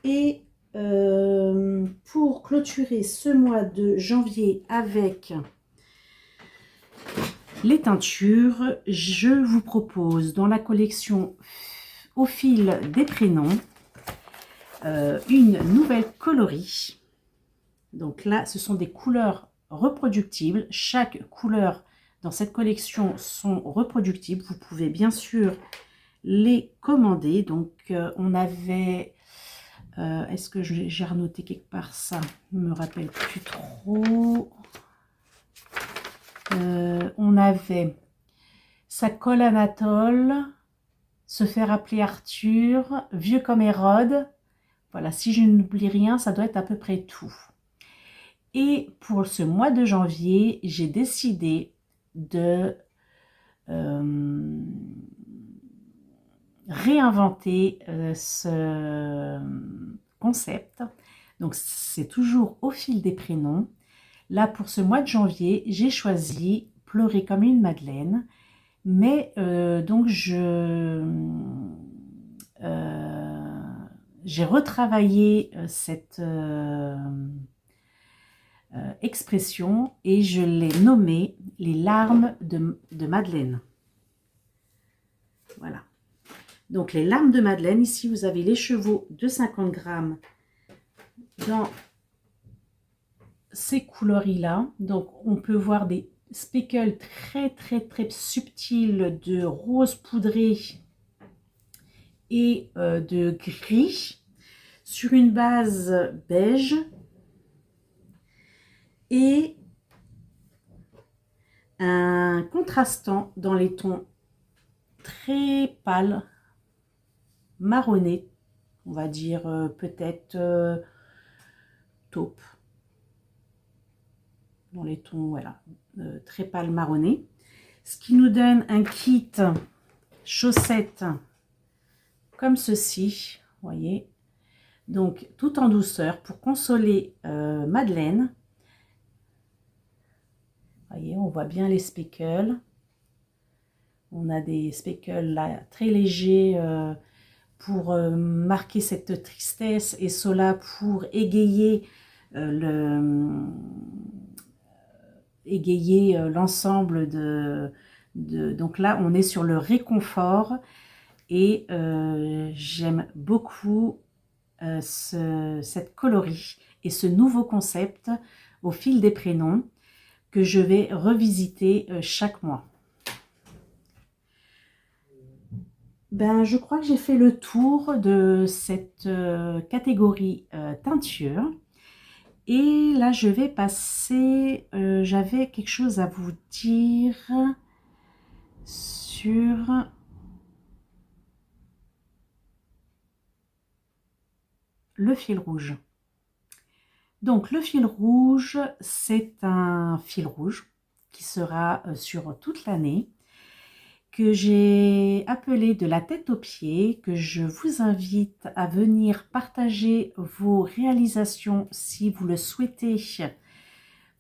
Et pour clôturer ce mois de janvier avec les teintures, je vous propose dans la collection Au fil des prénoms une nouvelle coloris. Donc là, ce sont des couleurs reproductibles. Chaque couleur dans cette collection sont reproductibles. Vous pouvez bien sûr les commander. Donc on avait... est-ce que j'ai renoté quelque part ça? Je ne me rappelle plus trop. On avait Sa colle Anatole, Se faire appeler Arthur, Vieux comme Hérode. Voilà, si je n'oublie rien, ça doit être à peu près tout. Et pour ce mois de janvier, j'ai décidé de réinventer ce concept. Donc c'est toujours au fil des prénoms. Là, pour ce mois de janvier, j'ai choisi Pleurer comme une madeleine. Mais donc j'ai retravaillé cette expression et je l'ai nommée les larmes de Madeleine. Voilà. Donc les larmes de Madeleine, ici vous avez l'écheveau de 50 grammes dans ces coloris-là. Donc on peut voir des speckles très subtils de rose poudré et de gris sur une base beige et un contrastant dans les tons très pâles, marronnés, on va dire peut-être taupe, dans les tons voilà, très pâles marronnés, ce qui nous donne un kit chaussettes comme ceci, vous voyez, donc tout en douceur pour consoler Madeleine. Vous voyez, on voit bien les speckles. On a des speckles là très légers pour marquer cette tristesse et cela pour égayer l'ensemble de... Donc là, on est sur le réconfort et j'aime beaucoup cette coloris et ce nouveau concept au fil des prénoms que je vais revisiter chaque mois. Ben, je crois que j'ai fait le tour de cette catégorie teinture. Et là, je vais passer... j'avais quelque chose à vous dire sur le fil rouge. Donc le fil rouge, c'est un fil rouge qui sera sur toute l'année, que j'ai appelé de la tête aux pieds, que je vous invite à venir partager vos réalisations si vous le souhaitez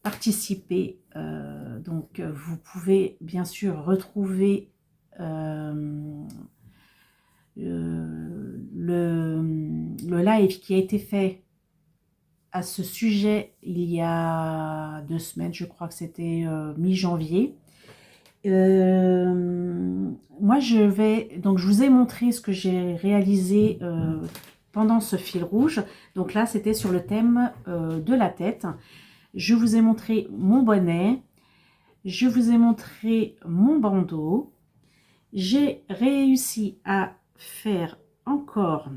participer. Donc vous pouvez bien sûr retrouver le live qui a été fait à ce sujet il y a 2 semaines, je crois que c'était mi-janvier. Moi donc je vous ai montré ce que j'ai réalisé pendant ce fil rouge. Donc là c'était sur le thème de la tête. Je vous ai montré mon bonnet, je vous ai montré mon bandeau. J'ai réussi à faire encore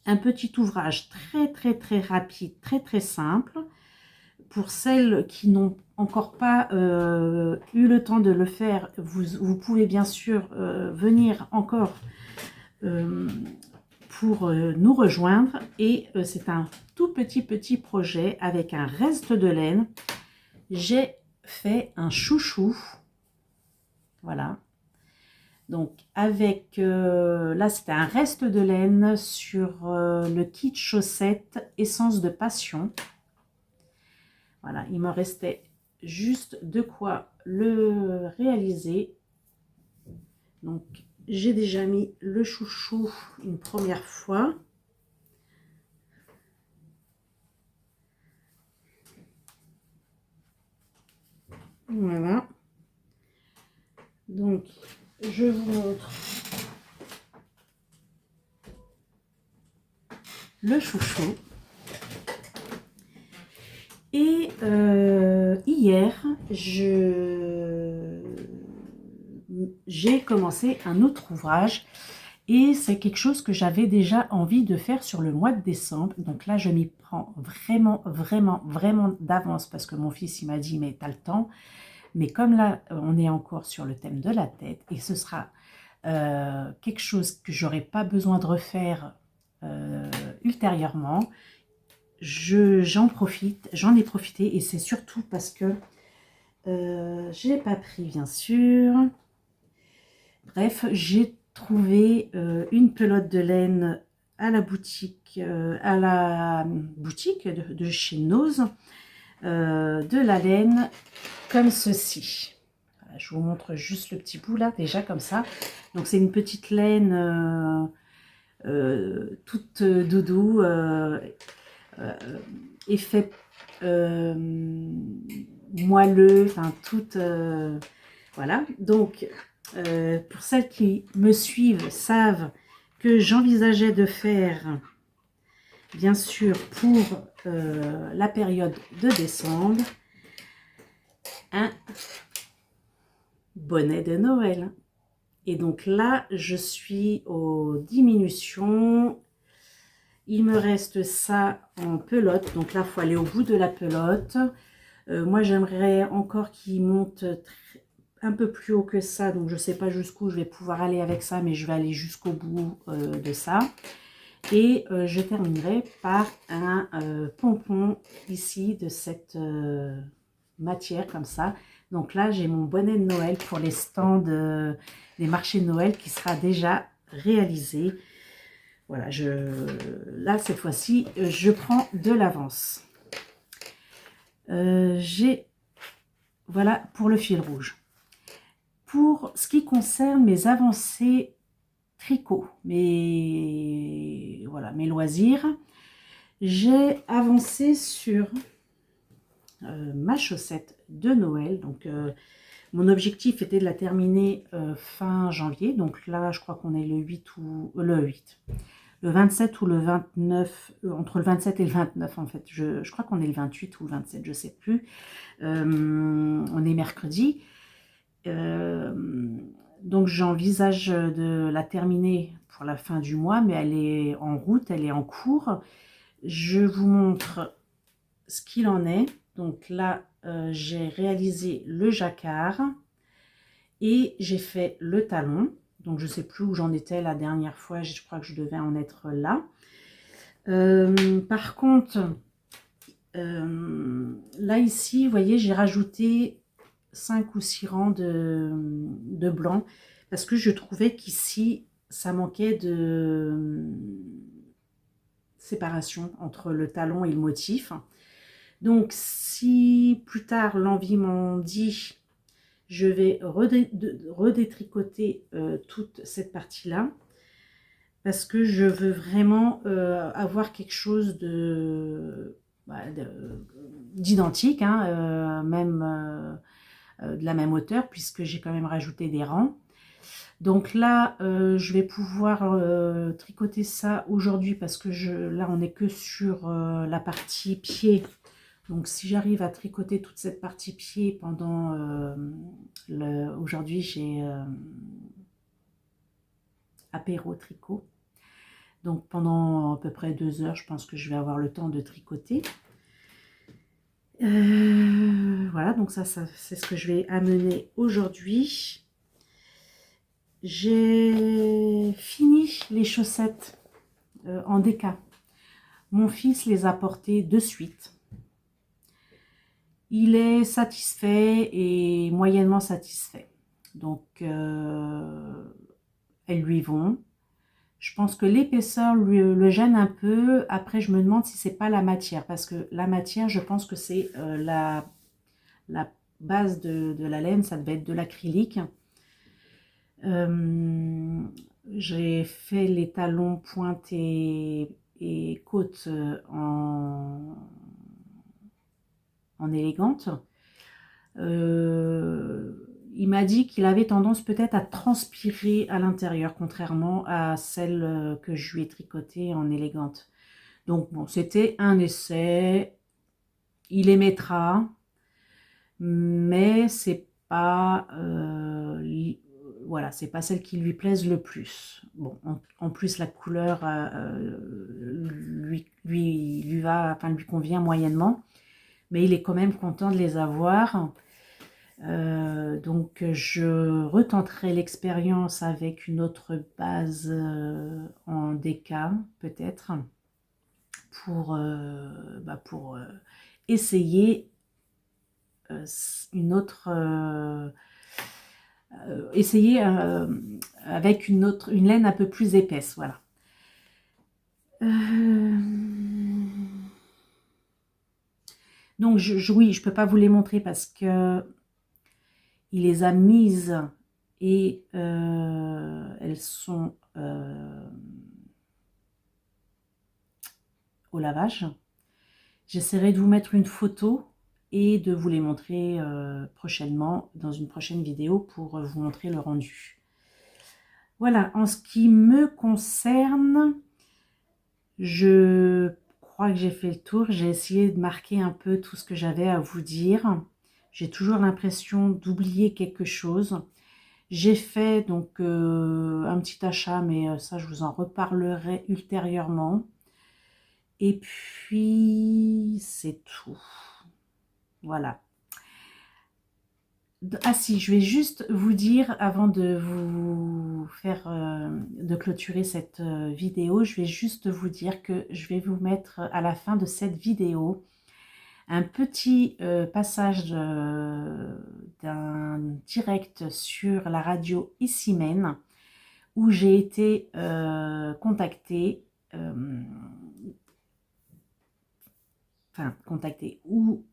un petit ouvrage très rapide, très simple. Pour celles qui n'ont encore pas eu le temps de le faire, vous pouvez bien sûr venir encore pour nous rejoindre. Et c'est un tout petit projet avec un reste de laine. J'ai fait un chouchou. Voilà. Donc avec, là c'était un reste de laine sur le kit chaussettes Essence de Passion. Voilà, il me restait juste de quoi le réaliser. Donc j'ai déjà mis le chouchou une première fois. Voilà. Donc je vous montre le chouchou. Et hier, j'ai commencé un autre ouvrage et c'est quelque chose que j'avais déjà envie de faire sur le mois de décembre. Donc là, je m'y prends vraiment d'avance parce que mon fils, il m'a dit, mais t'as le temps. Mais comme là, on est encore sur le thème de la tête et ce sera quelque chose que j'aurai pas besoin de refaire ultérieurement, j'en ai profité et c'est surtout parce que j'ai pas pris bien sûr. Bref, j'ai trouvé une pelote de laine à la boutique, de chez Nose, de la laine comme ceci. Voilà, je vous montre juste le petit bout là, déjà comme ça. Donc c'est une petite laine toute doudou, effet moelleux, enfin toute voilà. Donc pour celles qui me suivent savent que j'envisageais de faire bien sûr pour la période de décembre un bonnet de Noël. Et donc là je suis aux diminutions. Il me reste ça en pelote, donc là il faut aller au bout de la pelote. Moi j'aimerais encore qu'il monte un peu plus haut que ça, donc je ne sais pas jusqu'où je vais pouvoir aller avec ça, mais je vais aller jusqu'au bout de ça. Et je terminerai par un pompon ici de cette matière comme ça. Donc là j'ai mon bonnet de Noël pour les stands des marchés de Noël qui sera déjà réalisé. Voilà, là cette fois-ci je prends de l'avance. Voilà pour le fil rouge. Pour ce qui concerne mes avancées tricot, mes loisirs, j'ai avancé sur ma chaussette de Noël. Donc mon objectif était de la terminer fin janvier. Donc là je crois qu'on est le 27 ou le 29, entre le 27 et le 29 en fait. Je crois qu'on est le 28 ou le 27, je ne sais plus. On est mercredi. Donc j'envisage de la terminer pour la fin du mois, mais elle est en route, elle est en cours. Je vous montre ce qu'il en est. Donc là, j'ai réalisé le jacquard et j'ai fait le talon. Donc je ne sais plus où j'en étais la dernière fois, je crois que je devais en être là. Par contre, là ici, vous voyez, j'ai rajouté 5 ou 6 rangs de blanc parce que je trouvais qu'ici, ça manquait de séparation entre le talon et le motif. Donc, si plus tard l'envie m'en dit, je vais redétricoter toute cette partie-là parce que je veux vraiment avoir quelque chose d'identique, hein, même de la même hauteur, puisque j'ai quand même rajouté des rangs. Donc là, je vais pouvoir tricoter ça aujourd'hui parce que là, on n'est que sur la partie pied. Donc si j'arrive à tricoter toute cette partie pied pendant aujourd'hui, j'ai apéro tricot. Donc pendant à peu près 2 heures, je pense que je vais avoir le temps de tricoter. Voilà, donc ça c'est ce que je vais amener aujourd'hui. J'ai fini les chaussettes en déca. Mon fils les a portées de suite. Il est satisfait et moyennement satisfait. Donc, elles lui vont. Je pense que l'épaisseur le gêne un peu. Après, je me demande si c'est pas la matière. Parce que la matière, je pense que c'est la base de la laine. Ça devait être de l'acrylique. J'ai fait les talons pointe et côte en élégante. Il m'a dit qu'il avait tendance peut-être à transpirer à l'intérieur, contrairement à celle que je lui ai tricotée en élégante. Donc bon, c'était un essai. Il les mettra, mais c'est pas voilà, c'est pas celle qui lui plaise le plus. Bon, en plus la couleur lui convient moyennement, mais il est quand même content de les avoir. Donc je retenterai l'expérience avec une autre base en déca peut-être pour essayer une autre avec une laine un peu plus épaisse, voilà. Donc oui, je peux pas vous les montrer parce que il les a mises et elles sont au lavage. J'essaierai de vous mettre une photo et de vous les montrer prochainement dans une prochaine vidéo pour vous montrer le rendu. Voilà, en ce qui me concerne, je crois que j'ai fait le tour. J'ai essayé de marquer un peu tout ce que j'avais à vous dire. J'ai toujours l'impression d'oublier quelque chose. J'ai fait donc un petit achat, mais ça je vous en reparlerai ultérieurement. Et puis c'est tout. Voilà. Ah si, je vais juste vous dire, avant de vous faire, de clôturer cette vidéo, je vais juste vous dire que je vais vous mettre à la fin de cette vidéo un petit passage d'un direct sur la radio Issimène où j'ai été contactée, où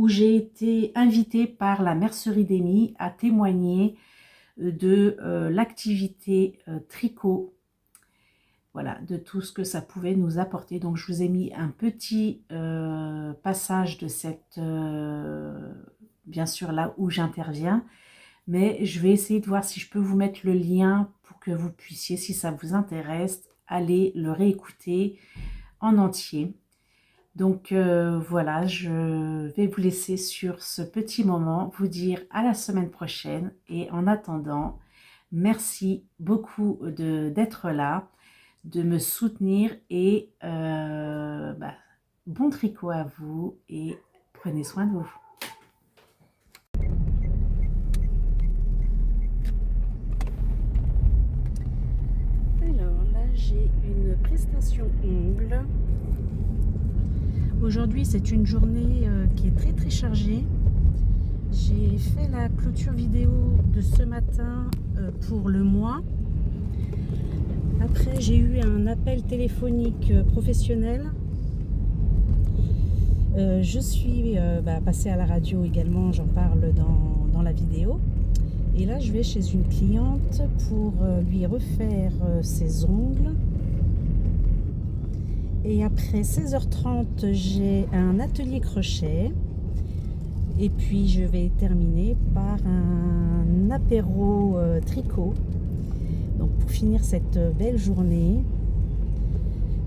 j'ai été invitée par la mercerie d'Amy à témoigner de l'activité tricot, voilà, de tout ce que ça pouvait nous apporter. Donc je vous ai mis un petit passage de cette, bien sûr là où j'interviens, mais je vais essayer de voir si je peux vous mettre le lien pour que vous puissiez, si ça vous intéresse, aller le réécouter en entier. Donc voilà, je vais vous laisser sur ce petit moment, vous dire à la semaine prochaine et en attendant, merci beaucoup d'être là, de me soutenir et bon tricot à vous et prenez soin de vous. Alors là, j'ai une prestation ongles. Aujourd'hui, c'est une journée qui est très très chargée. J'ai fait la clôture vidéo de ce matin pour le mois. Après, j'ai eu un appel téléphonique professionnel. Je suis passée à la radio également, j'en parle dans la vidéo. Et là, je vais chez une cliente pour lui refaire ses ongles. Et après 16h30, j'ai un atelier crochet. Et puis, je vais terminer par un apéro tricot. Donc, pour finir cette belle journée,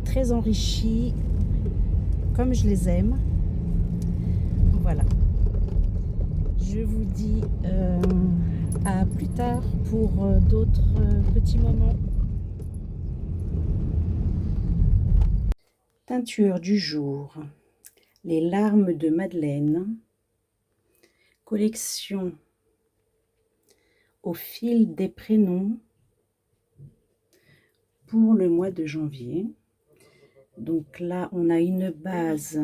très enrichie, comme je les aime. Voilà. Je vous dis à plus tard pour d'autres petits moments. Teinture du jour, les larmes de Madeleine, collection au fil des prénoms pour le mois de janvier. Donc là, on a une base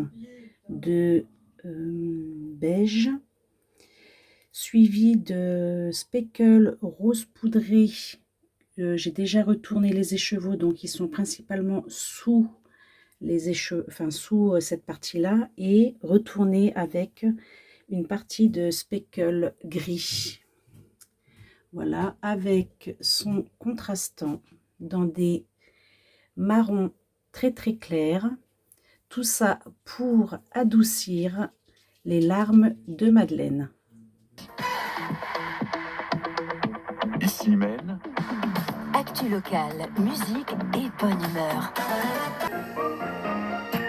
de beige, suivi de speckle rose poudré. J'ai déjà retourné les écheveaux, donc ils sont principalement sous les sous cette partie-là, et retourné avec une partie de speckle gris. Voilà, avec son contrastant dans des marrons très très clairs. Tout ça pour adoucir les larmes de Madeleine. Ici Maine. Actu locale, musique et bonne humeur.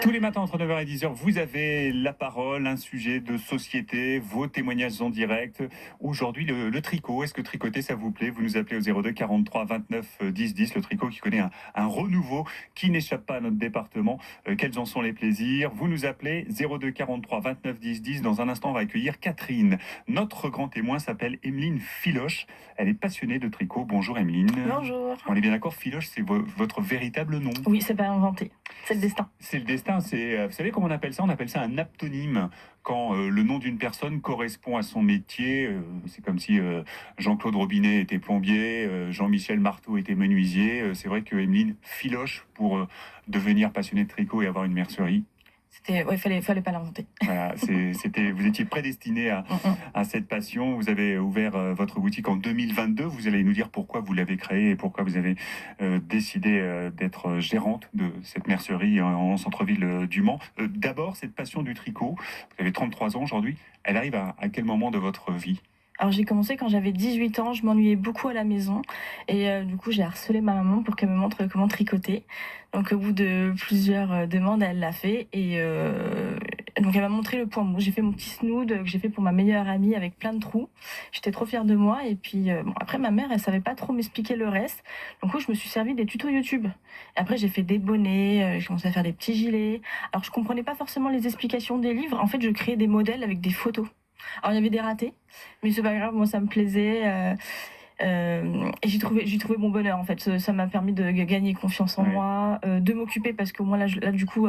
Tous les matins entre 9h et 10h, vous avez la parole, un sujet de société, vos témoignages en direct. Aujourd'hui, le tricot, est-ce que tricoter ça vous plaît? Vous nous appelez au 02 43 29 10 10, le tricot qui connaît un renouveau qui n'échappe pas à notre département. Quels en sont les plaisirs? Vous nous appelez 02 43 29 10 10. Dans un instant, on va accueillir Catherine. Notre grand témoin s'appelle Emeline Filoche. Elle est passionnée de tricot. Bonjour Emeline. Bonjour. On est bien d'accord, Filoche, c'est votre véritable nom? Oui, c'est pas inventé, c'est le destin. C'est le destin. Vous savez comment on appelle ça? On appelle ça un aptonyme. Quand le nom d'une personne correspond à son métier, c'est comme si Jean-Claude Robinet était plombier, Jean-Michel Marteau était menuisier. C'est vrai que Emeline Filoche, pour devenir passionnée de tricot et avoir une mercerie, Fallait pas l'inventer. voilà, vous étiez prédestiné à cette passion. Vous avez ouvert votre boutique en 2022. Vous allez nous dire pourquoi vous l'avez créée et pourquoi vous avez décidé d'être gérante de cette mercerie en centre-ville du Mans. D'abord, cette passion du tricot, vous avez 33 ans aujourd'hui, elle arrive à quel moment de votre vie? Alors j'ai commencé quand j'avais 18 ans, je m'ennuyais beaucoup à la maison et du coup j'ai harcelé ma maman pour qu'elle me montre comment tricoter. Donc au bout de plusieurs demandes, elle l'a fait et donc elle m'a montré le point mou. J'ai fait mon petit snood que j'ai fait pour ma meilleure amie avec plein de trous. J'étais trop fière de moi et puis après ma mère elle savait pas trop m'expliquer le reste. Donc je me suis servi des tutos YouTube. Et après j'ai fait des bonnets, j'ai commencé à faire des petits gilets. Alors je comprenais pas forcément les explications des livres. En fait je créais des modèles avec des photos. Alors il y avait des ratés, mais c'est pas grave, moi ça me plaisait et j'ai trouvé mon bonheur en fait. Ça m'a permis de gagner confiance en moi, de m'occuper parce qu'au moins là du coup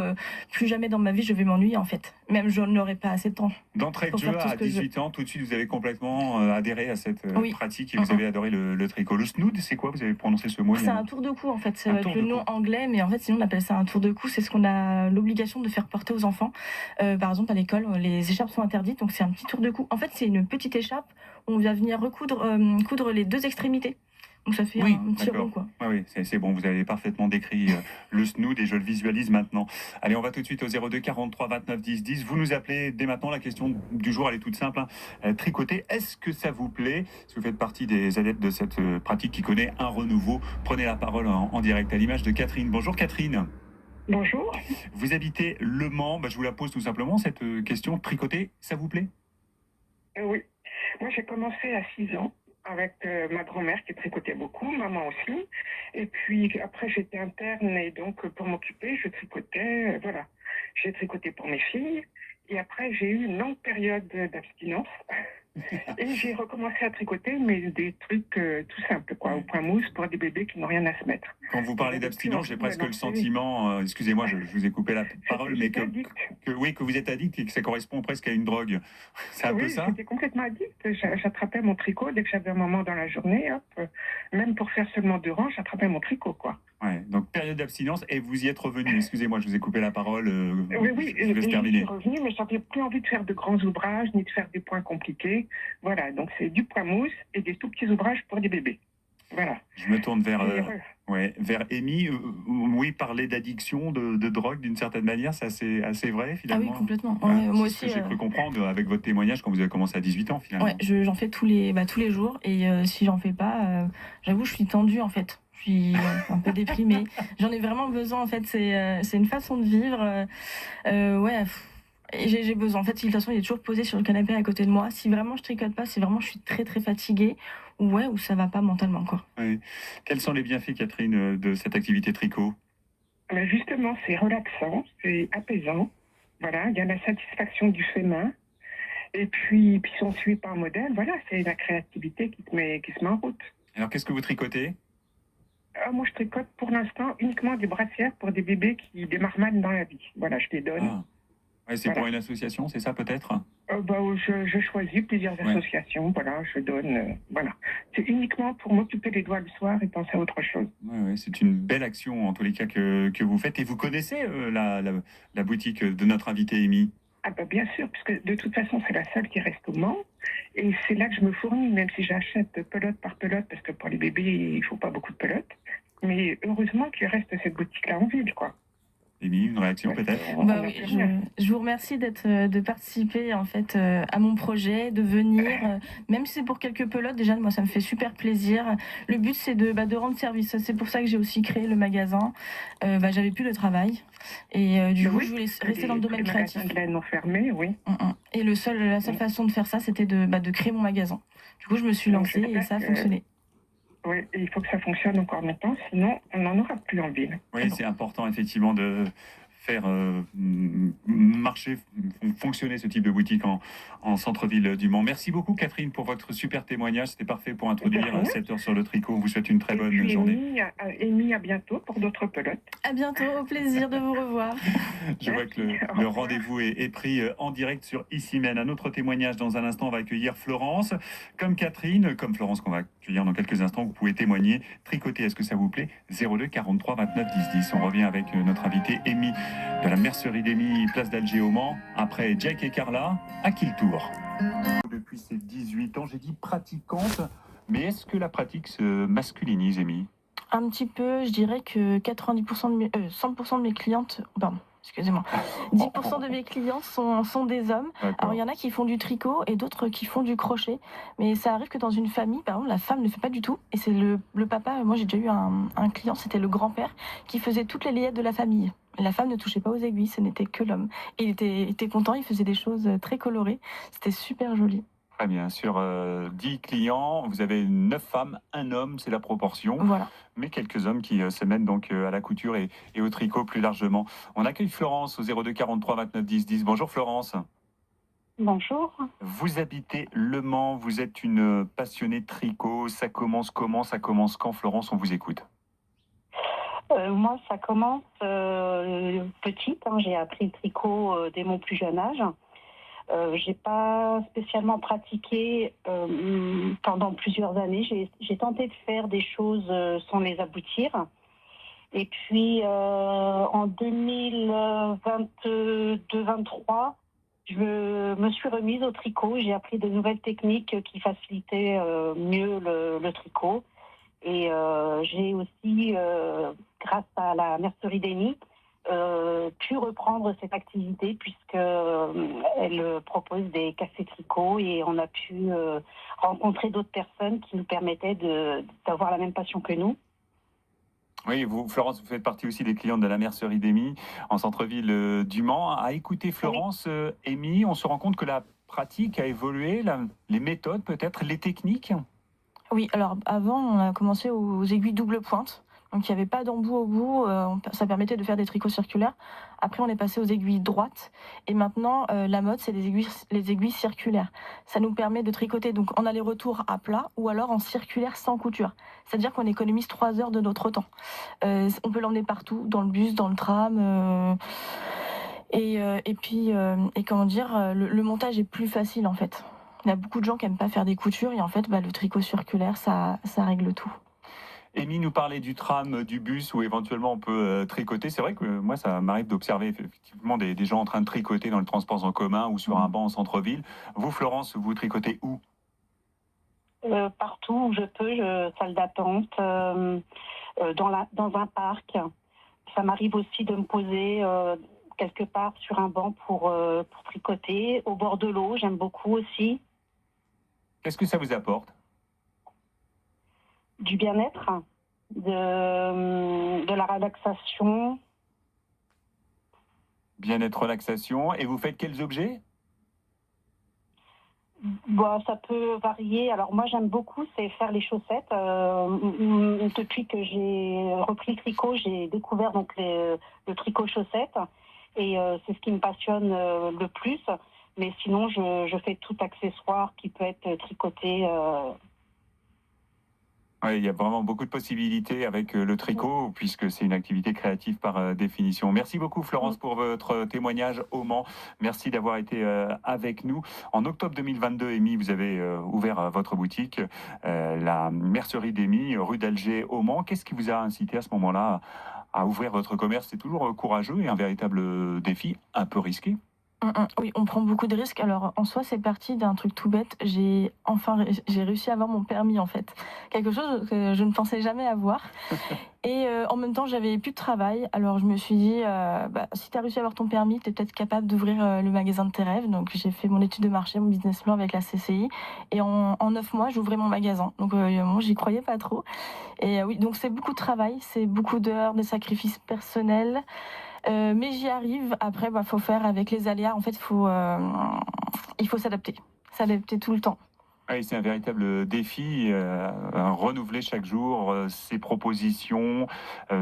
plus jamais dans ma vie je vais m'ennuyer en fait. Même je n'aurai pas assez de temps. D'entrée de jeu à 18 ans, tout de suite vous avez complètement adhéré à cette pratique et vous avez adoré le tricot. Le snood, c'est quoi? Vous avez prononcé ce mot? C'est un tour de cou en fait, c'est le nom anglais, mais en fait sinon on appelle ça un tour de cou. C'est ce qu'on a l'obligation de faire porter aux enfants. Par exemple à l'école, les écharpes sont interdites, donc c'est un petit tour de cou. En fait c'est une petite écharpe où on vient venir coudre les deux extrémités. Donc ça fait un petit rond quoi. Oui, c'est bon, vous avez parfaitement décrit le snood et je le visualise maintenant. Allez, on va tout de suite au 02 43 29 10 10. Vous nous appelez dès maintenant, la question du jour elle est toute simple. Tricoter, est-ce que ça vous plaît? Si vous faites partie des adeptes de cette pratique qui connaît un renouveau, prenez la parole en direct à l'image de Catherine. Bonjour Catherine. Bonjour. Vous habitez Le Mans, je vous la pose tout simplement, cette question. Tricoter, ça vous plaît? Oui. Moi, j'ai commencé à 6 ans avec ma grand-mère qui tricotait beaucoup, maman aussi. Et puis après, j'étais interne et donc pour m'occuper, je tricotais. Voilà. J'ai tricoté pour mes filles. Et après, j'ai eu une longue période d'abstinence. Et j'ai recommencé à tricoter, mais des trucs tout simples, quoi, au point mousse pour des bébés qui n'ont rien à se mettre. Quand vous parlez J'avais d'abstinence, plus j'ai envie de presque me le lancer. sentiment, excusez-moi, je vous ai coupé la parole, mais J'étais addict. oui, que vous êtes addict et que ça correspond presque à une drogue. C'est un peu Oui, ça? j'étais complètement addict. J'attrapais mon tricot dès que j'avais un moment dans la journée. Hop. Même pour faire seulement 2 rangs, j'attrapais mon tricot, quoi. Ouais, donc période d'abstinence et vous y êtes revenu. Excusez-moi, je vous ai coupé la parole. Oui, Je vous laisse et j'y suis terminer. revenue, mais j'avais plus envie de faire de grands ouvrages ni de faire des points compliqués. Voilà, donc c'est du point mousse et des tout petits ouvrages pour des bébés. Voilà. Je me tourne vers, Et, vers Amy. Oui, parler d'addiction, de drogue d'une certaine manière, c'est assez vrai Ah finalement. oui, complètement. Ouais, Ouais, moi c'est ce que aussi. j'ai cru comprendre avec votre témoignage quand vous avez commencé à 18 ans finalement. Ouais, j'en fais tous les jours et si j'en fais pas, j'avoue, je suis tendue en fait. Je suis un peu déprimée. J'en ai vraiment besoin en fait. C'est une façon de vivre. Ouais. Et j'ai besoin. En fait, de toute façon, il est toujours posé sur le canapé à côté de moi. Si vraiment je tricote pas, si vraiment je suis très très fatiguée, ou ça va pas mentalement quoi. Ouais. Quels sont les bienfaits, Catherine, de cette activité tricot? mais justement, c'est relaxant, c'est apaisant. Voilà, il y a la satisfaction du fait main. Et puis si on suit par modèle, voilà, c'est la créativité qui se met en route. Alors, qu'est-ce que vous tricotez? Moi, je tricote pour l'instant uniquement des brassières pour des bébés qui démarrent mal dans la vie. Voilà, je les donne. Ah. Ouais, c'est Voilà. pour une association, c'est ça peut-être? Je choisis plusieurs Ouais. associations, voilà, je donne, voilà. C'est uniquement pour m'occuper les doigts le soir et penser à autre chose. Ouais, c'est une belle action en tous les cas que vous faites. Et vous connaissez la boutique de notre invité Amy? Ah bah bien sûr, puisque de toute façon, c'est la seule qui reste au Mans. Et c'est là que je me fournis, même si j'achète pelote par pelote, parce que pour les bébés, il faut pas beaucoup de pelotes. Mais heureusement qu'il reste cette boutique-là en ville, quoi. Amy, une réaction peut-être? Bah oui, je vous remercie de participer en fait à mon projet, de venir, même si c'est pour quelques pelotes. Déjà, moi, ça me fait super plaisir. Le but, c'est de rendre service. C'est pour ça que j'ai aussi créé le magasin. J'avais plus le travail et du coup, je voulais rester dans le domaine créatif. Les magasins de laine ont fermé, oui. Et la seule façon de faire ça, c'était de créer mon magasin. Du coup, je me suis lancée et ça a fonctionné. Oui, et il faut que ça fonctionne encore longtemps, sinon on n'en aura plus en ville. Oui, c'est important effectivement de faire fonctionner ce type de boutique en centre-ville du Mans. Merci beaucoup Catherine pour votre super témoignage. C'était parfait pour introduire 7 heures sur le tricot. On vous souhaite une très bonne journée. Amy, à bientôt pour d'autres pelotes. À bientôt, au plaisir de vous revoir. Je vois que le rendez-vous est pris en direct sur Ici Mène. Un autre témoignage dans un instant, on va accueillir Florence. Comme Catherine, comme Florence qu'on va accueillir dans quelques instants, vous pouvez témoigner. Tricoter, est-ce que ça vous plaît? 02 43 29 10 10. On revient avec notre invité Amy de la mercerie d'Amy, place d'Alger au Mans. Après Jack et Carla, à qui le tour? Depuis ses 18 ans, j'ai dit pratiquante, mais est-ce que la pratique se masculinise, Amy? Un petit peu, je dirais que 100% de mes clientes, pardon, excusez-moi, 10% de mes clients sont des hommes. Alors il y en a qui font du tricot et d'autres qui font du crochet, mais ça arrive que dans une famille, par exemple, la femme ne fait pas du tout, et c'est le papa. Moi j'ai déjà eu un client, c'était le grand-père qui faisait toutes les layettes de la famille. La femme ne touchait pas aux aiguilles, ce n'était que l'homme. Et il était content, il faisait des choses très colorées, c'était super joli. Très bien, sur 10 clients, vous avez 9 femmes, 1 homme, c'est la proportion. Voilà. Mais quelques hommes qui se mettent donc à la couture et au tricot plus largement. On accueille Florence au 02 43 29 10 10. Bonjour Florence. Bonjour. Vous habitez Le Mans, vous êtes une passionnée de tricot. Ça commence comment? Ça commence quand, Florence? On vous écoute. Moi, ça commence petite. J'ai appris le tricot dès mon plus jeune âge. J'ai pas spécialement pratiqué pendant plusieurs années. J'ai tenté de faire des choses sans les aboutir. Et puis en 2022-23, je me suis remise au tricot. J'ai appris de nouvelles techniques qui facilitaient mieux le tricot. Et j'ai aussi, grâce à la mercerie d'Amy, pu reprendre cette activité puisqu'elle propose des cafés tricot et on a pu rencontrer d'autres personnes qui nous permettaient d'avoir la même passion que nous. Oui, vous, Florence, vous faites partie aussi des clientes de la mercerie d'Amy en centre-ville du Mans. À écouter Florence, Amy, on se rend compte que la pratique a évolué, les méthodes peut-être, les techniques? Oui, alors avant, on a commencé aux aiguilles double pointe. Donc il n'y avait pas d'embout au bout, ça permettait de faire des tricots circulaires. Après on est passé aux aiguilles droites et maintenant la mode c'est les aiguilles circulaires. Ça nous permet de tricoter donc en aller-retour à plat ou alors en circulaire sans couture. C'est-à-dire qu'on économise 3 heures de notre temps. On peut l'emmener partout, dans le bus, dans le tram. Et puis, comment dire, le montage est plus facile en fait. Il y a beaucoup de gens qui n'aiment pas faire des coutures et en fait, le tricot circulaire, ça règle tout. Amy nous parlait du tram, du bus où éventuellement on peut tricoter. C'est vrai que moi, ça m'arrive d'observer effectivement des gens en train de tricoter dans le transport en commun ou sur un banc en centre-ville. Vous, Florence, vous tricotez où? Partout où je peux, salle d'attente, dans un parc. Ça m'arrive aussi de me poser quelque part sur un banc pour tricoter. Au bord de l'eau, j'aime beaucoup aussi. Qu'est-ce que ça vous apporte? Du bien-être, de la relaxation. Bien-être, relaxation. Et vous faites quels objets? Ça peut varier. Alors moi j'aime beaucoup, c'est faire les chaussettes. Depuis que j'ai repris le tricot, j'ai découvert donc le tricot chaussettes et c'est ce qui me passionne le plus. Mais sinon je fais tout accessoire qui peut être tricoté. Oui, il y a vraiment beaucoup de possibilités avec le tricot, puisque c'est une activité créative par définition. Merci beaucoup Florence pour votre témoignage au Mans. Merci d'avoir été avec nous. En octobre 2022, Amy, vous avez ouvert votre boutique, la mercerie d'Amy, rue d'Alger au Mans. Qu'est-ce qui vous a incité à ce moment-là à ouvrir votre commerce? C'est toujours courageux et un véritable défi, un peu risqué. Oui, on prend beaucoup de risques. Alors, en soi, c'est parti d'un truc tout bête. J'ai réussi à avoir mon permis, en fait. Quelque chose que je ne pensais jamais avoir. Et en même temps, j'avais plus de travail. Alors, je me suis dit, si tu as réussi à avoir ton permis, tu es peut-être capable d'ouvrir le magasin de tes rêves. Donc, j'ai fait mon étude de marché, mon business plan avec la CCI. Et en 9 mois, j'ouvrais mon magasin. Donc, moi, j'y croyais pas trop. Et oui, donc c'est beaucoup de travail, c'est beaucoup d'heures, de sacrifices personnels. Mais j'y arrive. Après, faut faire avec les aléas. En fait, il faut s'adapter tout le temps. Oui, c'est un véritable défi, renouveler chaque jour ses propositions,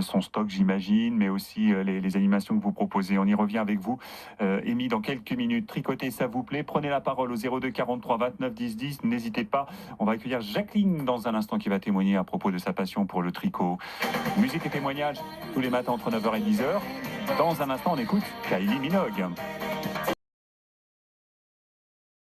son stock j'imagine, mais aussi les animations que vous proposez. On y revient avec vous, Amy, dans quelques minutes. Tricoter, ça vous plaît? Prenez la parole au 02 43 29 10 10, n'hésitez pas. On va accueillir Jacqueline dans un instant qui va témoigner à propos de sa passion pour le tricot. Musique et témoignages tous les matins entre 9h et 10h. Dans un instant, on écoute Kylie Minogue.